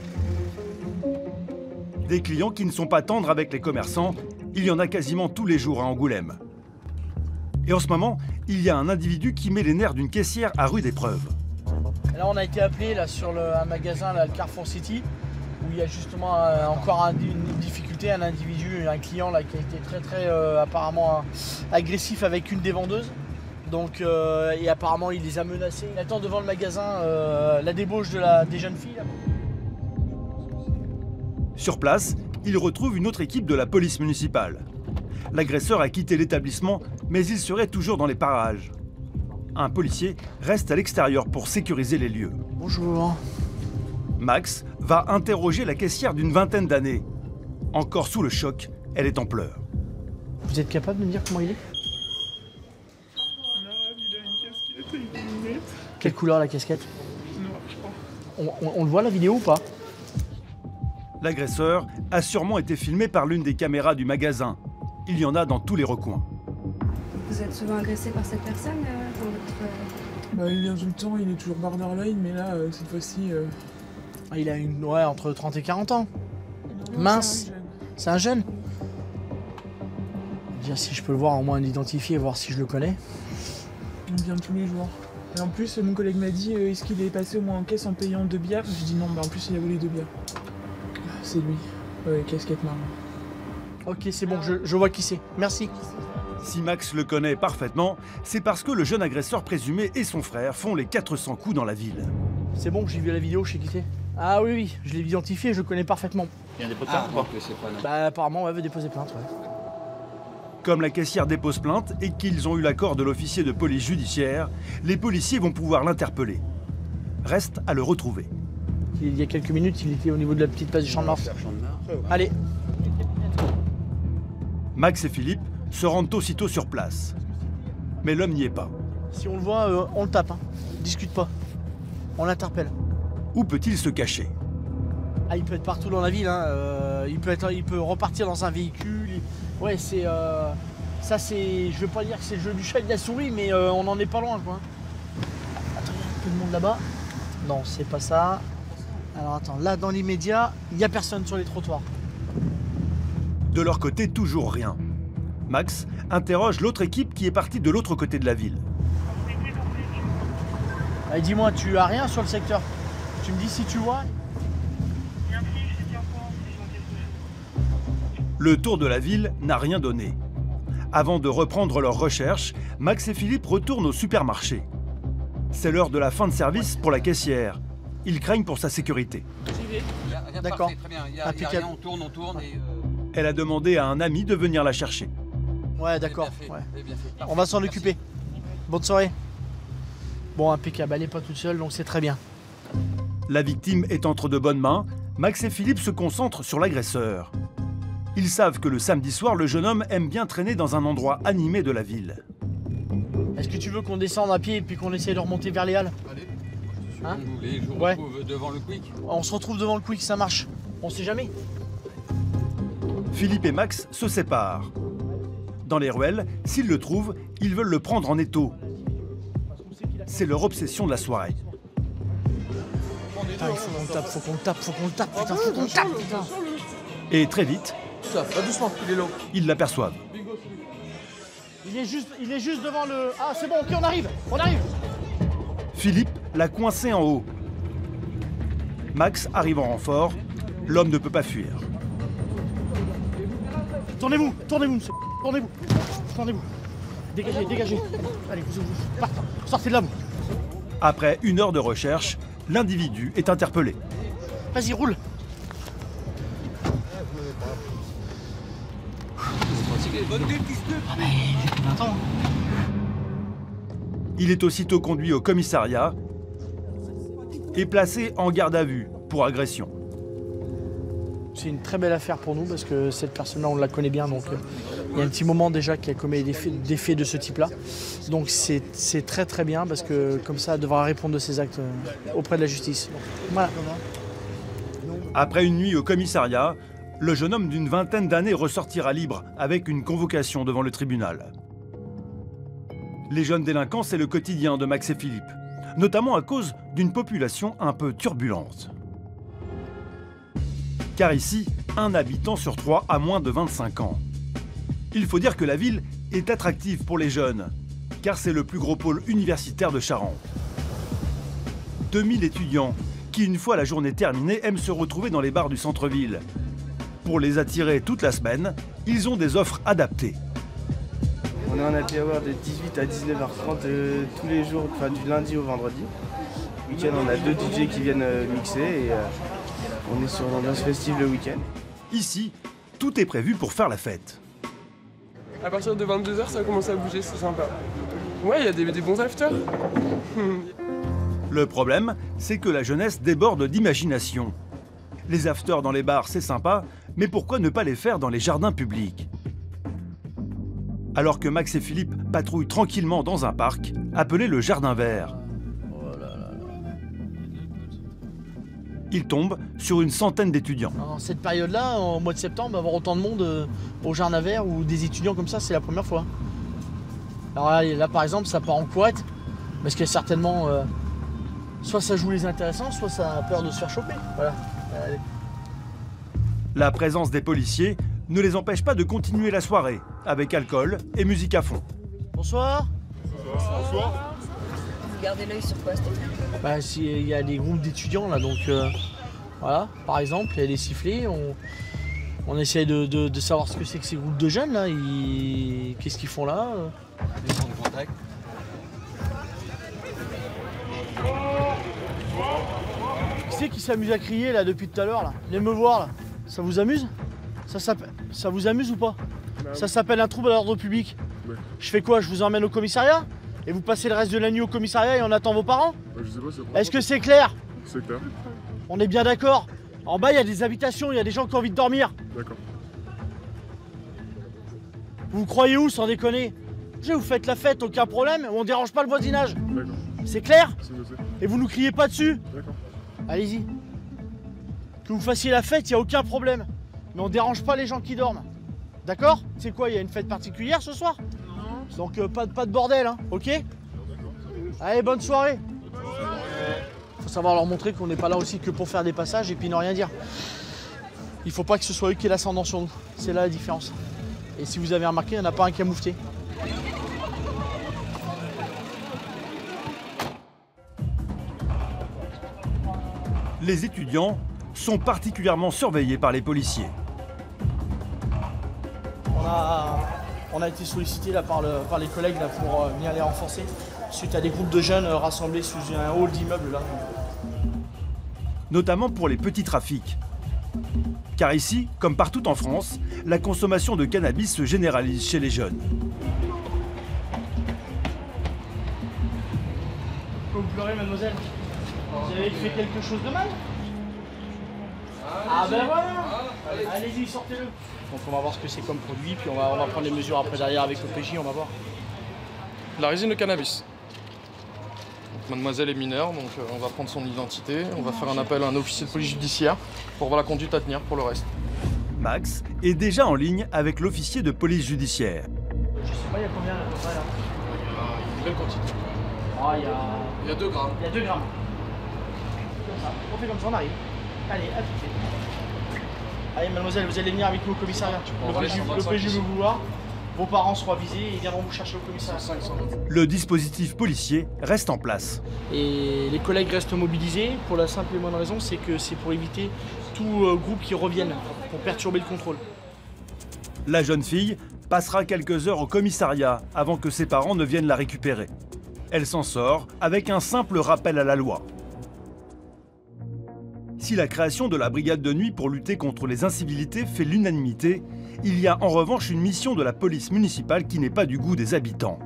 Des clients qui ne sont pas tendres avec les commerçants, il y en a quasiment tous les jours à Angoulême. Et en ce moment, il y a un individu qui met les nerfs d'une caissière à rude épreuve. Là, on a été appelé là, sur un magasin, là, le Carrefour City, où il y a justement encore une difficulté, un individu, un client là, qui a été très apparemment agressif avec une des vendeuses. Donc, et apparemment, il les a menacés. Il attend devant le magasin la débauche des jeunes filles. Là. Sur place, il retrouve une autre équipe de la police municipale. L'agresseur a quitté l'établissement, mais il serait toujours dans les parages. Un policier reste à l'extérieur pour sécuriser les lieux. Bonjour. Max va interroger la caissière d'une vingtaine d'années. Encore sous le choc, elle est en pleurs. Vous êtes capable de me dire comment il est? Quelle couleur la casquette? Noir, je crois. On le voit la vidéo ou pas? L'agresseur a sûrement été filmé par l'une des caméras du magasin. Il y en a dans tous les recoins. Vous êtes souvent agressé par cette personne dans votre... Bah, il vient tout le temps, il est toujours borderline, mais là, cette fois-ci... Il a entre 30 et 40 ans. Non, mince. C'est un jeune. Dire si je peux le voir, au moins l'identifier, voir si je le connais. Il vient tous les jours. Et en plus, mon collègue m'a dit, est-ce qu'il est passé au moins en caisse en payant 2 bières? J'ai dit non, bah en plus il a volé 2 bières. C'est lui, casquette marron. Ok, c'est bon, je vois qui c'est. Merci. Si Max le connaît parfaitement, c'est parce que le jeune agresseur présumé et son frère font les 400 coups dans la ville. C'est bon, j'ai vu la vidéo, je sais qui c'est. Ah oui, je l'ai identifié, je le connais parfaitement. Il y a des potes à quoi? Bah apparemment, ouais, veut déposer plainte, ouais. Comme la caissière dépose plainte et qu'ils ont eu l'accord de l'officier de police judiciaire, les policiers vont pouvoir l'interpeller. Reste à le retrouver. Il y a quelques minutes, il était au niveau de la petite place du Champ de Mars. Allez. Max et Philippe se rendent aussitôt sur place. Mais l'homme n'y est pas. Si on le voit, on le tape, hein. Discute pas. On l'interpelle. Où peut-il se cacher? Ah, il peut être partout dans la ville, hein. Il peut repartir dans un véhicule. Ouais, c'est... ça, c'est... Je veux pas dire que c'est le jeu du chat et de la souris, mais on n'en est pas loin, quoi. Attends, il y a un peu de monde là-bas. Non, c'est pas ça. Alors attends, là, dans l'immédiat, il n'y a personne sur les trottoirs. De leur côté, toujours rien. Max interroge l'autre équipe qui est partie de l'autre côté de la ville. Allez, dis-moi, tu as rien sur le secteur? Tu me dis si tu vois? Le tour de la ville n'a rien donné. Avant de reprendre leurs recherches, Max et Philippe retournent au supermarché. C'est l'heure de la fin de service pour la caissière. Ils craignent pour sa sécurité. D'accord. Très bien, il y a rien, on tourne et... Elle a demandé à un ami de venir la chercher. Ouais, d'accord. Ouais. On va s'en occuper. Bonne soirée. Bon, impeccable, elle n'est pas toute seule, donc c'est très bien. La victime est entre de bonnes mains. Max et Philippe se concentrent sur l'agresseur. Ils savent que le samedi soir, le jeune homme aime bien traîner dans un endroit animé de la ville. Est-ce que tu veux qu'on descende à pied et puis qu'on essaye de remonter vers les halles? Allez, hein? vous voulez, je vous retrouve devant le Quick. On se retrouve devant le Quick, ça marche. On sait jamais. Philippe et Max se séparent. Dans les ruelles, s'ils le trouvent, ils veulent le prendre en étau. C'est leur obsession de la soirée. Putain, il faut qu'on tape, faut qu'on tape, faut qu'on tape, putain, faut qu'on tape, putain. Et très vite, doucement, il est là. ils l'aperçoivent. Il est juste devant le... Ah, c'est bon, ok, on arrive. Philippe l'a coincé en haut. Max arrive en renfort. L'homme ne peut pas fuir. Tournez-vous. Dégagez. Allez, vous partez. Sortez de là, vous. Après 1 heure de recherche, l'individu est interpellé. Vas-y, roule. Il est aussitôt conduit au commissariat et placé en garde à vue pour agression. C'est une très belle affaire pour nous parce que cette personne-là, on la connaît bien. Donc il y a un petit moment déjà qu'elle commet des faits de ce type-là. Donc c'est très très bien parce que comme ça, elle devra répondre de ses actes auprès de la justice. Voilà. Après une nuit au commissariat, le jeune homme d'une vingtaine d'années ressortira libre avec une convocation devant le tribunal. Les jeunes délinquants, c'est le quotidien de Max et Philippe. notamment à cause d'une population un peu turbulente. Car ici, un habitant sur 3 a moins de 25 ans. Il faut dire que la ville est attractive pour les jeunes, car c'est le plus gros pôle universitaire de Charente. 2000 étudiants qui, une fois la journée terminée, aiment se retrouver dans les bars du centre-ville. Pour les attirer toute la semaine, ils ont des offres adaptées. On est en happy hour de 18 à 19h30 tous les jours, enfin du lundi au vendredi. Le week-end, on a 2 DJ qui viennent mixer et on est sur l'ambiance festive le week-end. Ici, tout est prévu pour faire la fête. À partir de 22h, ça commence à bouger, c'est sympa. Ouais, il y a des bons afters. Le problème, c'est que la jeunesse déborde d'imagination. Les afters dans les bars, c'est sympa, mais pourquoi ne pas les faire dans les jardins publics? Alors que Max et Philippe patrouillent tranquillement dans un parc, appelé le Jardin Vert. Ils tombent sur une centaine d'étudiants. En cette période-là, au mois de septembre, avoir autant de monde au Jardin Vert ou des étudiants comme ça, c'est la première fois. Alors là, par exemple, ça part en couette, parce que certainement, soit ça joue les intéressants, soit ça a peur de se faire choper. Voilà. Allez. La présence des policiers ne les empêche pas de continuer la soirée, avec alcool et musique à fond. Bonsoir. Bonsoir. Vous gardez l'œil sur quoi, Stéphane? Bah, il y a des groupes d'étudiants là, donc voilà, par exemple, il y a des sifflets, on essaye de savoir ce que c'est que ces groupes de jeunes là, qu'est-ce qu'ils font là Ils sont de contact. Qui c'est qui s'amuse à crier là depuis tout à l'heure là? Venez me voir là, ça vous amuse? Ça vous amuse ou pas? Ça s'appelle un trouble à l'ordre public. Ouais. Je fais quoi? Je vous emmène au commissariat? Et vous passez le reste de la nuit au commissariat et on attend vos parents? Je sais pas, c'est Est-ce que c'est clair? C'est clair. On est bien d'accord. En bas, il y a des habitations, il y a des gens qui ont envie de dormir. D'accord. Vous vous croyez où, sans déconner? Vous faites la fête, aucun problème, on dérange pas le voisinage. D'accord. C'est clair? C'est noté. Et vous nous criez pas dessus? D'accord. Allez-y. Que vous fassiez la fête, il n'y a aucun problème. Mais on dérange pas les gens qui dorment. D'accord? C'est quoi, il y a une fête particulière ce soir? Non. Donc pas de bordel, hein, ok? Allez, bonne soirée. Faut savoir leur montrer qu'on n'est pas là aussi que pour faire des passages et puis ne rien dire. Il faut pas que ce soit eux qui aient l'ascendant sur nous. C'est là la différence. Et si vous avez remarqué, il n'y en a pas un qui a moufté. Les étudiants sont particulièrement surveillés par les policiers. On a été sollicité là, par les collègues là, pour venir les renforcer suite à des groupes de jeunes rassemblés sous un hall d'immeuble là. Notamment pour les petits trafics. Car ici, comme partout en France, la consommation de cannabis se généralise chez les jeunes. Vous pleurez, mademoiselle? Vous avez fait quelque chose de mal? Ah ben voilà! Allez-y, sortez-le. Donc on va voir ce que c'est comme produit, puis on va prendre les mesures après derrière avec le PJ, on va voir. La résine de cannabis. Donc, mademoiselle est mineure, donc on va prendre son identité, on va faire un appel à un officier de police judiciaire pour voir la conduite à tenir pour le reste. Max est déjà en ligne avec l'officier de police judiciaire. Je sais pas, il y a combien là, à peu près là? Une belle quantité. Ah, il y a 2 grammes. Il y a 2 grammes. Comme ça. On fait comme ça, on arrive. Allez, à tout de suite. Allez, mademoiselle, vous allez venir avec nous au commissariat. Le PJ veut vous voir. Vos parents seront avisés et ils viendront vous chercher au commissariat. Le dispositif policier reste en place. Et les collègues restent mobilisés pour la simple et bonne raison, c'est que c'est pour éviter tout groupe qui revienne, pour perturber le contrôle. La jeune fille passera quelques heures au commissariat avant que ses parents ne viennent la récupérer. Elle s'en sort avec un simple rappel à la loi. Si la création de la brigade de nuit pour lutter contre les incivilités fait l'unanimité, il y a en revanche une mission de la police municipale qui n'est pas du goût des habitants.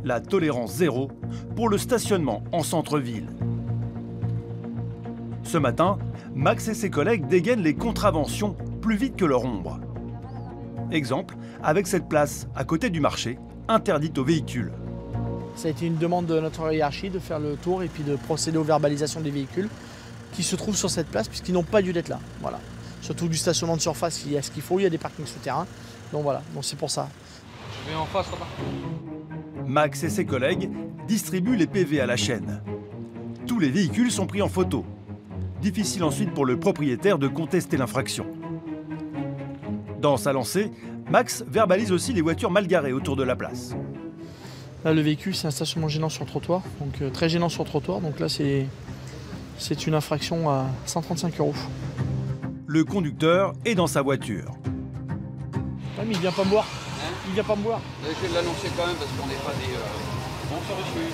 La tolérance zéro pour le stationnement en centre-ville. Ce matin, Max et ses collègues dégainent les contraventions plus vite que leur ombre. Exemple, avec cette place à côté du marché, interdite aux véhicules. Ça a été une demande de notre hiérarchie de faire le tour et puis de procéder aux verbalisations des véhicules qui se trouvent sur cette place puisqu'ils n'ont pas lieu d'être là. Voilà. Surtout du stationnement de surface, il y a ce qu'il faut, il y a des parkings souterrains. Donc voilà, donc c'est pour ça. Je vais en face là-bas. Max et ses collègues distribuent les PV à la chaîne. Tous les véhicules sont pris en photo. Difficile ensuite pour le propriétaire de contester l'infraction. Dans sa lancée, Max verbalise aussi les voitures mal garées autour de la place. Là, le véhicule, c'est un stationnement gênant sur trottoir, donc très gênant sur trottoir. Donc là, c'est une infraction à 135 €. Le conducteur est dans sa voiture. Ouais, mais il vient pas me boire. Il vient pas me boire. Je vais l'annoncer quand même parce qu'on n'est pas des... Bonsoir monsieur.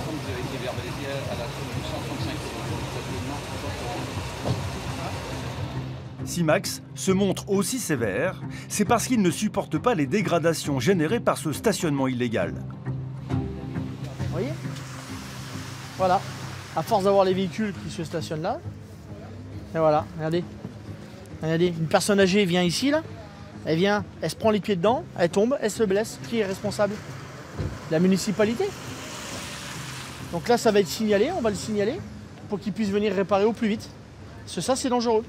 Vous avez été verbalisé à la somme de 135 €. Si Max se montre aussi sévère, c'est parce qu'il ne supporte pas les dégradations générées par ce stationnement illégal. Vous voyez? Voilà. À force d'avoir les véhicules qui se stationnent là. Et voilà, regardez. Regardez, une personne âgée vient ici là. Elle vient, elle se prend les pieds dedans, elle tombe, elle se blesse. Qui est responsable? La municipalité. Donc là, ça va être signalé, on va le signaler pour qu'il puisse venir réparer au plus vite. Parce que ça, c'est dangereux.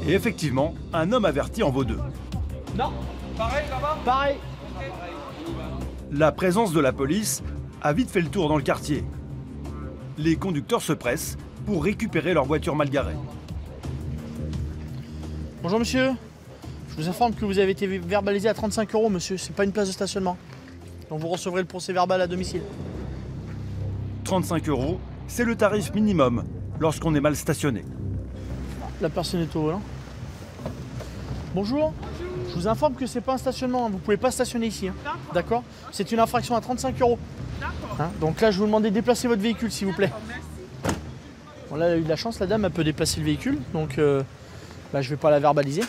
Et effectivement, un homme averti en vaut deux. Non, pareil là-bas. Pareil. La présence de la police a vite fait le tour dans le quartier. Les conducteurs se pressent pour récupérer leur voiture mal garée. Bonjour monsieur, je vous informe que vous avez été verbalisé à 35 € monsieur, c'est pas une place de stationnement. Donc vous recevrez le procès verbal à domicile. 35 €, c'est le tarif minimum lorsqu'on est mal stationné. La personne est au volant. Bonjour. Je vous informe que c'est pas un stationnement, vous pouvez pas stationner ici. D'accord? C'est une infraction à 35 €. Hein, donc là je vous demande de déplacer votre véhicule s'il vous plaît. Bon, là elle a eu de la chance, la dame elle peut déplacer le véhicule, donc je vais pas la verbaliser.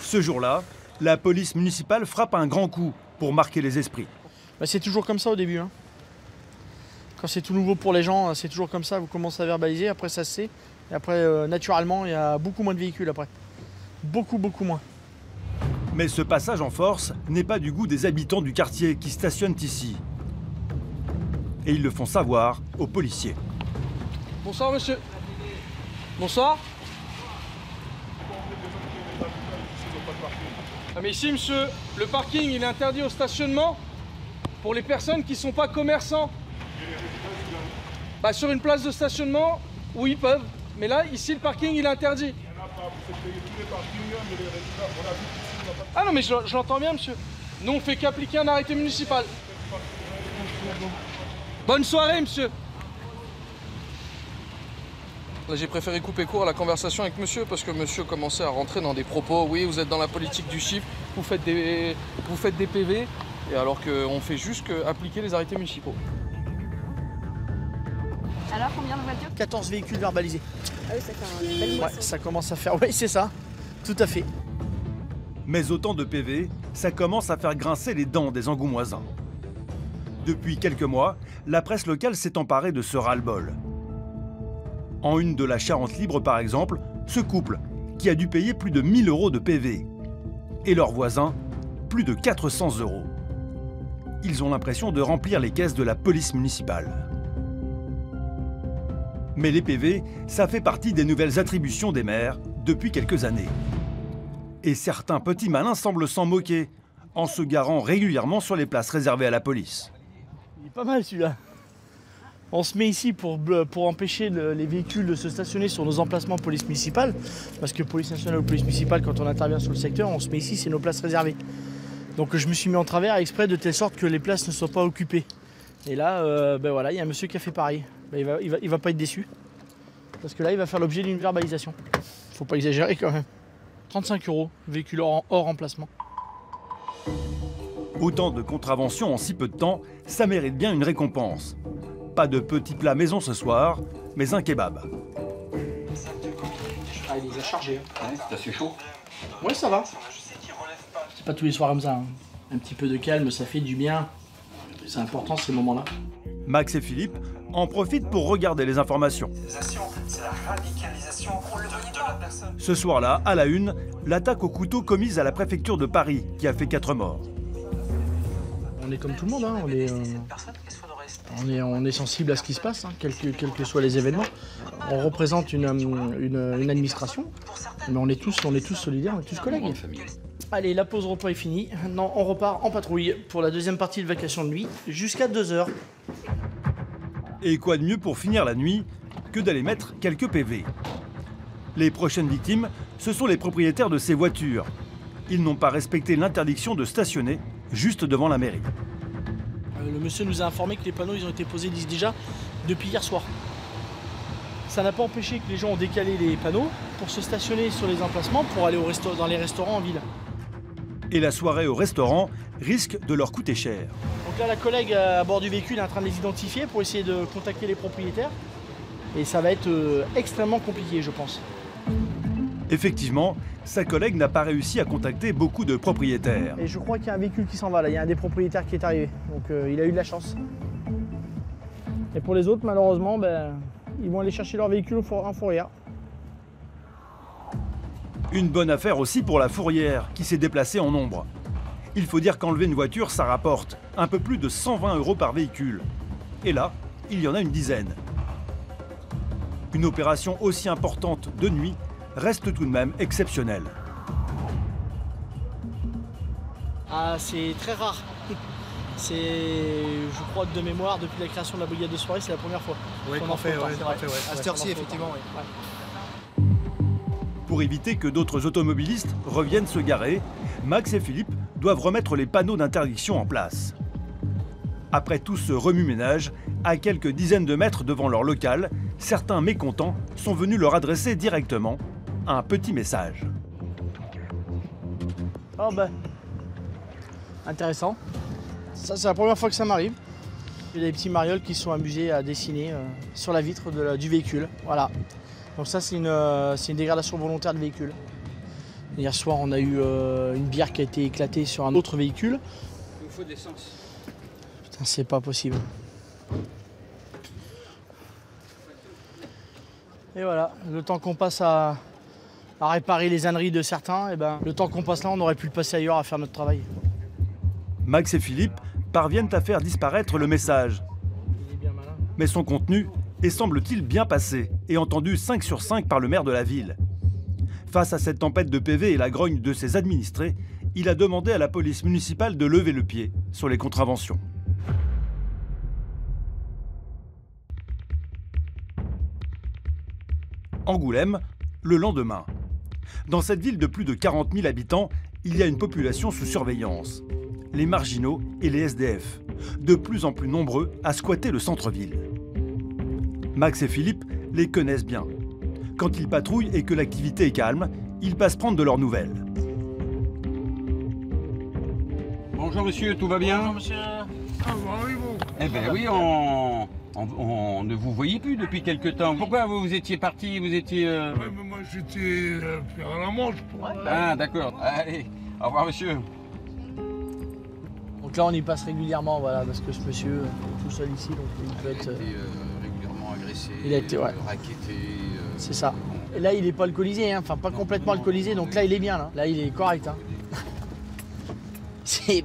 Ce jour-là, la police municipale frappe un grand coup pour marquer les esprits. C'est toujours comme ça au début. Hein. Quand c'est tout nouveau pour les gens, c'est toujours comme ça, vous commencez à verbaliser, après ça se sait. Et après, naturellement, il y a beaucoup moins de véhicules après. Beaucoup moins. Mais ce passage en force n'est pas du goût des habitants du quartier qui stationnent ici. Et ils le font savoir aux policiers. Bonsoir monsieur. Bonsoir. Ah mais ici monsieur, le parking il est interdit au stationnement pour les personnes qui ne sont pas commerçants. Sur une place de stationnement, oui ils peuvent. Mais là, ici le parking il est interdit. Ah non mais je l'entends bien monsieur. Nous on fait qu'appliquer un arrêté municipal. Bonne soirée monsieur. Là j'ai préféré couper court à la conversation avec monsieur parce que monsieur commençait à rentrer dans des propos. Oui, vous êtes dans la politique du chiffre, vous faites des PV, et alors qu'on fait juste appliquer les arrêtés municipaux. Alors combien de voitures? 14 véhicules verbalisés. Ah oui, ça fait une belle moisson. Ouais, ça commence à faire... Oui, c'est ça. Tout à fait. Mais autant de PV, ça commence à faire grincer les dents des Angoumoisins. Depuis quelques mois, la presse locale s'est emparée de ce ras-le-bol. En une de la Charente Libre, par exemple, ce couple qui a dû payer plus de 1 000 € de PV. Et leurs voisins, plus de 400 €. Ils ont l'impression de remplir les caisses de la police municipale. Mais les PV, ça fait partie des nouvelles attributions des maires depuis quelques années. Et certains petits malins semblent s'en moquer, en se garant régulièrement sur les places réservées à la police. Il est pas mal celui-là. On se met ici pour empêcher les véhicules de se stationner sur nos emplacements police municipale. Parce que police nationale ou police municipale, quand on intervient sur le secteur, on se met ici, c'est nos places réservées. Donc je me suis mis en travers exprès de telle sorte que les places ne soient pas occupées. Et là, voilà, il y a un monsieur qui a fait pareil. Il va pas être déçu. Parce que là, il va faire l'objet d'une verbalisation. Faut pas exagérer quand même. 35 €, véhicule hors emplacement. Autant de contraventions en si peu de temps, ça mérite bien une récompense. Pas de petits plats maison ce soir, mais un kebab. Ah, il les a chargés. Ouais, c'est assez chaud. Ouais, ça va. C'est pas tous les soirs comme ça. Hein. Un petit peu de calme, ça fait du bien. C'est important ces moments-là. Max et Philippe en profitent pour regarder les informations. C'est la radicalisation de la personne. Ce soir-là, à la une, l'attaque au couteau commise à la préfecture de Paris qui a fait 4 morts. On est comme tout le monde, hein. On est sensible à ce qui se passe, hein, quels que soient les événements. On représente une administration, mais on est tous solidaires, on est tous collègues. Allez, la pause repas est finie. Maintenant, on repart en patrouille pour la deuxième partie de vacation de nuit, jusqu'à 2 h. Et quoi de mieux pour finir la nuit que d'aller mettre quelques PV? Les prochaines victimes, ce sont les propriétaires de ces voitures. Ils n'ont pas respecté l'interdiction de stationner juste devant la mairie. Le monsieur nous a informé que les panneaux ils ont été posés déjà depuis hier soir. Ça n'a pas empêché que les gens ont décalé les panneaux pour se stationner sur les emplacements pour aller dans les restaurants en ville. Et la soirée au restaurant risque de leur coûter cher. Donc là, la collègue à bord du véhicule est en train de les identifier pour essayer de contacter les propriétaires. Et ça va être extrêmement compliqué, je pense. Effectivement, sa collègue n'a pas réussi à contacter beaucoup de propriétaires. Et je crois qu'il y a un véhicule qui s'en va là, il y a un des propriétaires qui est arrivé. Donc il a eu de la chance. Et pour les autres, malheureusement, ils vont aller chercher leur véhicule en fourrière. Une bonne affaire aussi pour la fourrière qui s'est déplacée en nombre. Il faut dire qu'enlever une voiture, ça rapporte un peu plus de 120 € par véhicule. Et là, il y en a une dizaine. Une opération aussi importante de nuit reste tout de même exceptionnelle. Ah, c'est très rare. C'est, je crois que de mémoire, depuis la création de la brigade de soirée, c'est la première fois. Oui, qu'on fait, à cette heure-ci, effectivement, oui. Pour éviter que d'autres automobilistes reviennent se garer, Max et Philippe doivent remettre les panneaux d'interdiction en place. Après tout ce remue-ménage, à quelques dizaines de mètres devant leur local, certains mécontents sont venus leur adresser directement un petit message. Oh intéressant. Ça, c'est la première fois que ça m'arrive. Il y a des petits marioles qui se sont amusés à dessiner sur la vitre du véhicule. Voilà. Donc ça, c'est une dégradation volontaire de véhicule. Hier soir, on a eu une bière qui a été éclatée sur un autre véhicule. Il nous faut de l'essence. Putain, c'est pas possible. Et voilà, le temps qu'on passe à réparer les âneries de certains, et le temps qu'on passe là, on aurait pu le passer ailleurs à faire notre travail. Max et Philippe parviennent à faire disparaître le message. Mais son contenu est, semble-t-il, bien passé et entendu 5 sur 5 par le maire de la ville. Face à cette tempête de PV et la grogne de ses administrés, il a demandé à la police municipale de lever le pied sur les contraventions. Angoulême, le lendemain. Dans cette ville de plus de 40 000 habitants, il y a une population sous surveillance. Les marginaux et les SDF, de plus en plus nombreux à squatter le centre-ville. Max et Philippe les connaissent bien. Quand ils patrouillent et que l'activité est calme, ils passent prendre de leurs nouvelles. Bonjour monsieur, tout va bien? Bonjour monsieur. Eh bien oui, on ne vous voyait plus depuis quelque temps. Pourquoi vous étiez parti? Vous étiez... Ouais, mais moi j'étais faire la manche. Ah d'accord, allez, au revoir monsieur. Donc là on y passe régulièrement, voilà, parce que ce monsieur est tout seul ici, donc il peut être... régulièrement agressé, il a été racketté. C'est ça. Et là il est pas alcoolisé, hein. Enfin pas complètement alcoolisé, donc là il est bien, là, il est correct. Hein.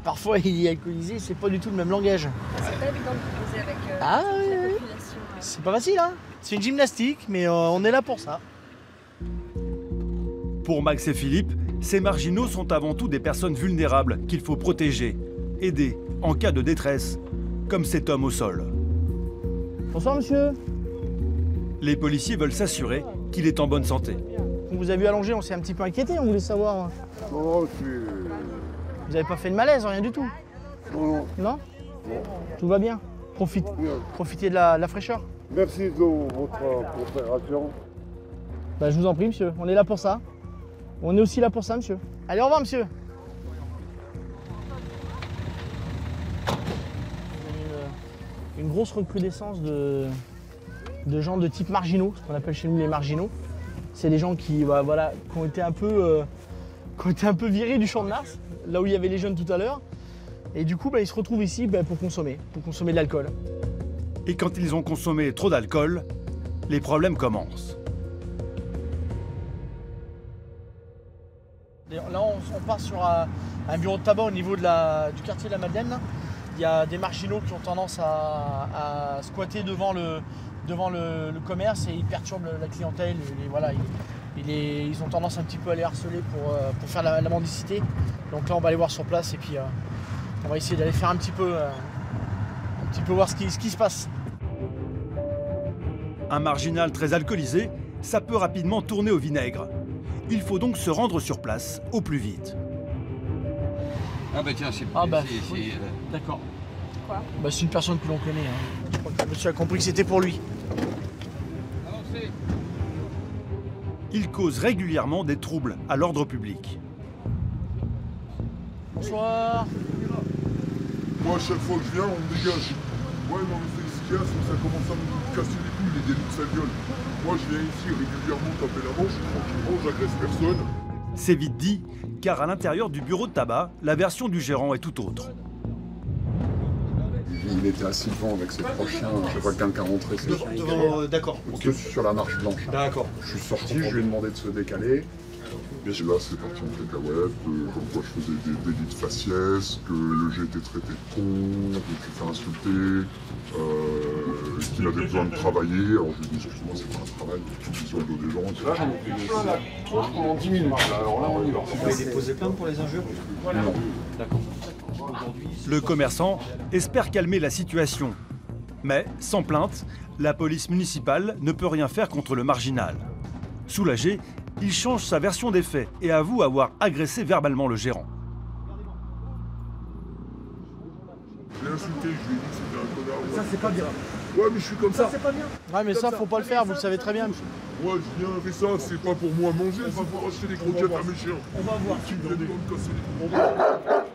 Parfois il est alcoolisé, c'est pas du tout le même langage. C'est pas évident de composer avec la population. C'est pas facile, hein. C'est une gymnastique, mais on est là pour ça. Pour Max et Philippe, ces marginaux sont avant tout des personnes vulnérables qu'il faut protéger, aider en cas de détresse, comme cet homme au sol. Bonsoir monsieur. Les policiers veulent s'assurer qu'il est en bonne santé. On vous a vu allongé, on s'est un petit peu inquiété, on voulait savoir. Oh, vous n'avez pas fait de malaise, rien du tout? Non. Non? Tout va bien. Profitez de la fraîcheur. Merci de votre coopération. Je vous en prie monsieur, on est là pour ça. On est aussi là pour ça monsieur. Allez, au revoir monsieur. Une grosse recrudescence de gens de type marginaux, ce qu'on appelle chez nous les marginaux. C'est des gens qui ont été un peu virés du Champ de Mars, là où il y avait les jeunes tout à l'heure. Et du coup, ils se retrouvent ici pour consommer de l'alcool. Et quand ils ont consommé trop d'alcool, les problèmes commencent. Là, on part sur un bureau de tabac au niveau du quartier de la Madeleine. Il y a des marginaux qui ont tendance à squatter devant le commerce et ils perturbent la clientèle. Ils ont tendance un petit peu à les harceler pour faire la mendicité. Donc là, on va aller voir sur place et puis on va essayer d'aller faire un petit peu voir ce qui se passe. Un marginal très alcoolisé, ça peut rapidement tourner au vinaigre. Il faut donc se rendre sur place au plus vite. Ah bah tiens, c'est... oui. D'accord. Quoi? Bah, c'est une personne que l'on connaît. Hein. Je crois que le monsieur a compris que c'était pour lui. Il cause régulièrement des troubles à l'ordre public. Bonsoir. Moi, à chaque fois que je viens, on me dégage. Ouais, non, mais c'est ce qu'il y a, ça commence à me casser les couilles, les délits de sa gueule. Moi, je viens ici régulièrement taper la manche, tranquillement, j'agresse personne. C'est vite dit, car à l'intérieur du bureau de tabac, la version du gérant est tout autre. Il était assis devant avec ses trois chiens, je sais pas, quelqu'un qui a rentré ses chiens. D'accord. Okay. Sur la marche blanche. D'accord. Je suis sorti, je lui ai demandé de se décaler. Et là, c'est parti en cacahuète, comme quoi je faisais des délits de faciès, que j'ai été traité de con, que je me suis fait insulter, qu'il avait besoin de travailler. Alors je lui ai dit, excuse-moi, c'est pas un travail, je suis sur le dos des gens. Là, j'en ai fait la tronche pendant 10 minutes. Alors là, on y va. Vous avez déposé plainte pour les injures? Non. D'accord. Le commerçant espère calmer la situation. Mais, sans plainte, la police municipale ne peut rien faire contre le marginal. Soulagé, il change sa version des faits et avoue avoir agressé verbalement le gérant. Je l'ai insulté, je lui ai dit que c'était un connard. Ça, c'est pas bien. Ouais, mais je suis comme ça. Ça, c'est pas bien. Ouais, mais ça, faut pas le faire, vous le savez très bien, monsieur. Moi, je viens avec ça, c'est pas pour moi manger, c'est pour acheter des croquettes à mes chiens. On va voir. Tu viens de me casser les couilles.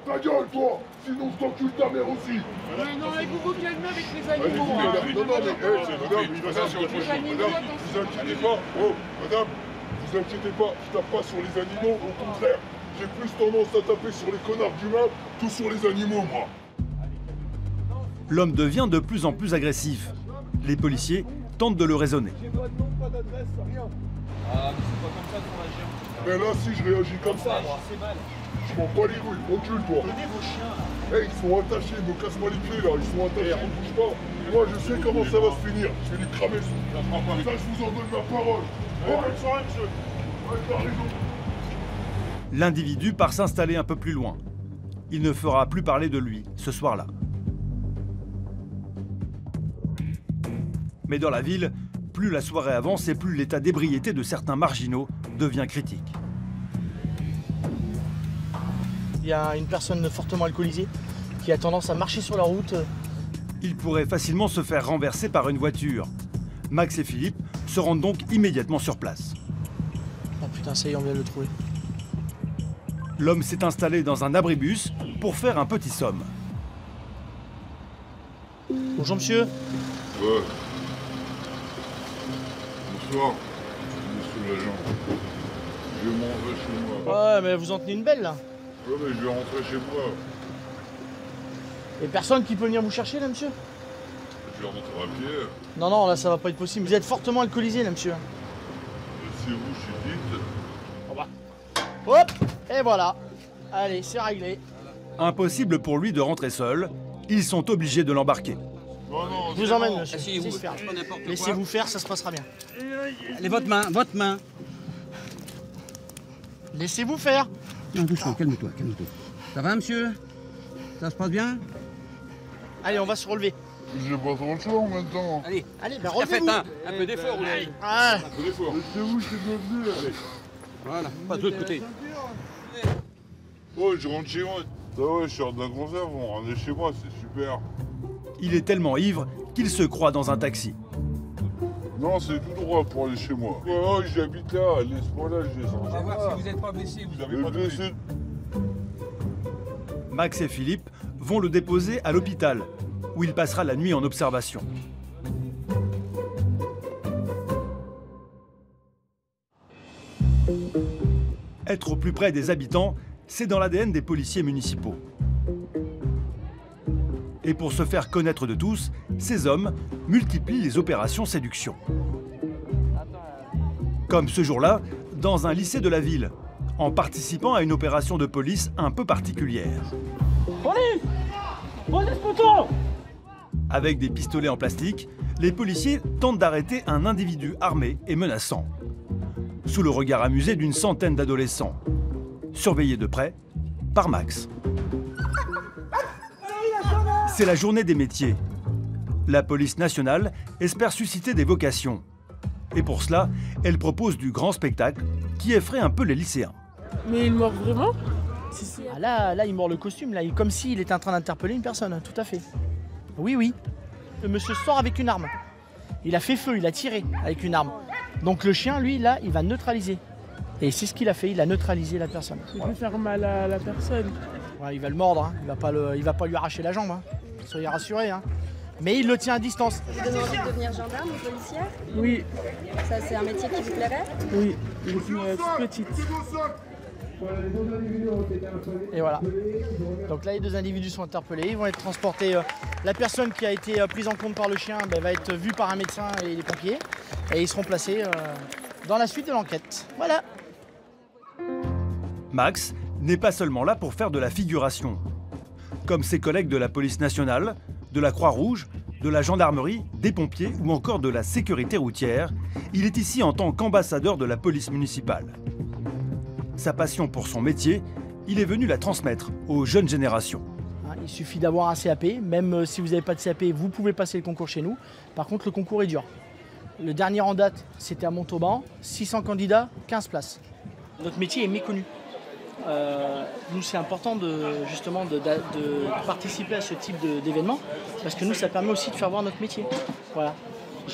Ta gueule, toi! Sinon, je t'encule ta mère aussi! Non, mais vous vous calmez avec les Allez, animaux. non, mais madame, vous inquiétez pas. Oh, madame, vous inquiétez pas, je tape pas sur les animaux, au contraire. J'ai plus tendance à taper sur les connards d'humains que sur les animaux, moi. L'homme devient de plus en plus agressif. Les policiers tentent de le raisonner. Mais là, si je réagis comme ça, je m'en bats les couilles, recule toi. Donnez vos chiens. Hey, ils sont attachés, ne casse-moi les pieds là, ils sont attachés, ne bouge pas. Moi, je sais comment ça va se finir. Je vais lui cramer le son. Ça, je vous en donne ma parole. Bonne soirée, monsieur. Ouais, t'as raison. L'individu part s'installer un peu plus loin. Il ne fera plus parler de lui ce soir-là. Mais dans la ville, plus la soirée avance et plus l'état d'ébriété de certains marginaux devient critique. Il y a une personne fortement alcoolisée qui a tendance à marcher sur la route. Il pourrait facilement se faire renverser par une voiture. Max et Philippe se rendent donc immédiatement sur place. Oh putain, ça y est, on vient de le trouver. L'homme s'est installé dans un abribus pour faire un petit somme. Bonjour monsieur. Ouais. Bonsoir, monsieur l'agent. Je m'en vais chez moi. Ouais, mais vous en tenez une belle là. Ouais, mais je vais rentrer chez moi. Et personne qui peut venir vous chercher là, monsieur? Je vais rentrer à pied. Non, non, là ça va pas être possible. Vous êtes fortement alcoolisé là, monsieur. C'est vous, je suis vite. On va. Hop. Et voilà. Allez, c'est réglé. Impossible pour lui de rentrer seul. Ils sont obligés de l'embarquer. Je vous emmène, monsieur. Laissez-vous faire, ça se passera bien. Allez, votre main, votre main. Laissez-vous faire. Non, doucement, calme-toi, calme-toi. Ça va, monsieur? Ça se passe bien? Allez, on va se relever. J'ai pas trop le choix en même temps. Allez, bah relevez-vous. Un peu d'effort, vous avez. Ah. Un peu d'effort. Laissez-vous, je suis bienvenu. Allez. Voilà, pas de l'autre côté. Ouais, je rentre chez moi. Ah ouais, je sors d'un concert, vous rentrez chez moi, c'est super. Il est tellement ivre qu'il se croit dans un taxi. Non, c'est tout droit pour aller chez moi. Oh, j'habite là, laisse-moi là, je descends. On va voir si vous n'êtes pas blessé, vous avez pas de blessé. Max et Philippe vont le déposer à l'hôpital, où il passera la nuit en observation. Être au plus près des habitants, c'est dans l'ADN des policiers municipaux. Et pour se faire connaître de tous, ces hommes multiplient les opérations séduction. Comme ce jour-là, dans un lycée de la ville, en participant à une opération de police un peu particulière. Police! Police, poteau! Avec des pistolets en plastique, les policiers tentent d'arrêter un individu armé et menaçant. sous le regard amusé d'une centaine d'adolescents, surveillés de près par Max. C'est la journée des métiers. La police nationale espère susciter des vocations. Et pour cela, elle propose du grand spectacle qui effraie un peu les lycéens. Mais il mord vraiment? Ah là, il mord le costume, là, comme s'il était en train d'interpeller une personne, tout à fait. Oui, oui. Le monsieur sort avec une arme. Il a fait feu, il a tiré avec une arme. Donc le chien, lui, là, il va neutraliser. Et c'est ce qu'il a fait, il a neutralisé la personne. Il peut faire mal à la personne. Ouais, il va le mordre, hein. Il va pas lui arracher la jambe. Hein. Soyez rassurés. Hein. Mais il le tient à distance. Vous donnez envie de devenir gendarme ou policière? Oui. Ça, c'est un métier qui vous plairait? Oui, depuis toute petite. Et voilà. Donc là, les deux individus sont interpellés. Ils vont être transportés. La personne qui a été prise en compte par le chien va être vue par un médecin et les pompiers. Et ils seront placés dans la suite de l'enquête. Voilà. Max n'est pas seulement là pour faire de la figuration. Comme ses collègues de la police nationale, de la Croix-Rouge, de la gendarmerie, des pompiers ou encore de la sécurité routière, il est ici en tant qu'ambassadeur de la police municipale. Sa passion pour son métier, il est venu la transmettre aux jeunes générations. Il suffit d'avoir un CAP, même si vous n'avez pas de CAP, vous pouvez passer le concours chez nous. Par contre, le concours est dur. Le dernier en date, c'était à Montauban, 600 candidats, 15 places. Notre métier est méconnu. Nous, c'est important justement de participer à ce type d'événement parce que nous, ça permet aussi de faire voir notre métier. Voilà.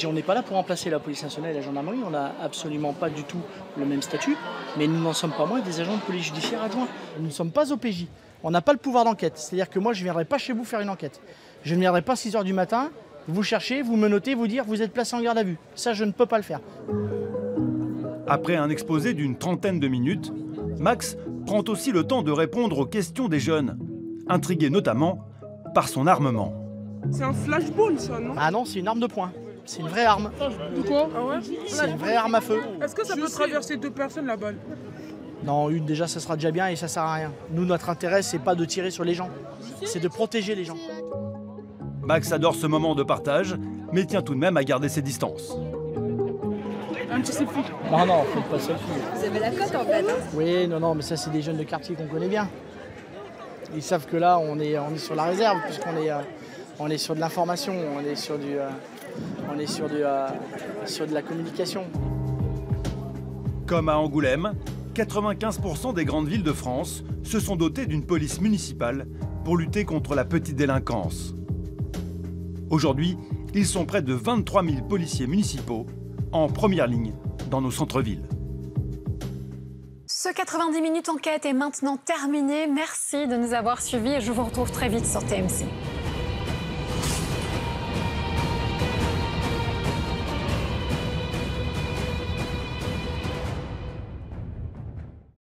On n'est pas là pour remplacer la police nationale et la gendarmerie, on n'a absolument pas du tout le même statut, mais nous n'en sommes pas moins des agents de police judiciaire adjoints. Nous ne sommes pas OPJ, on n'a pas le pouvoir d'enquête, c'est-à-dire que moi je ne viendrai pas chez vous faire une enquête. Je ne viendrai pas à 6 h du matin, vous chercher, vous menotter, vous dire vous êtes placé en garde à vue. Ça, je ne peux pas le faire. Après un exposé d'une trentaine de minutes, Max prend aussi le temps de répondre aux questions des jeunes, intrigués notamment par son armement. C'est un flashball, ça, non? Ah non, c'est une arme de poing. C'est une vraie arme. De quoi? Ah ouais? C'est une vraie arme à feu. Est-ce que ça peut traverser 2 personnes, la balle? Non, une déjà, ça sera déjà bien et ça sert à rien. Nous, notre intérêt, c'est pas de tirer sur les gens, c'est de protéger les gens. Max adore ce moment de partage, mais tient tout de même à garder ses distances. Un petit selfie. Non, faites pas selfie. Vous avez la cote en fait. Hein. Oui, non, mais ça, c'est des jeunes de quartier qu'on connaît bien. Ils savent que là, on est sur la réserve, puisqu'on est sur de l'information, on est sur de la communication. Comme à Angoulême, 95% des grandes villes de France se sont dotées d'une police municipale pour lutter contre la petite délinquance. Aujourd'hui, ils sont près de 23 000 policiers municipaux en première ligne dans nos centres-villes. Ce 90 minutes enquête est maintenant terminé. Merci de nous avoir suivis et je vous retrouve très vite sur TMC.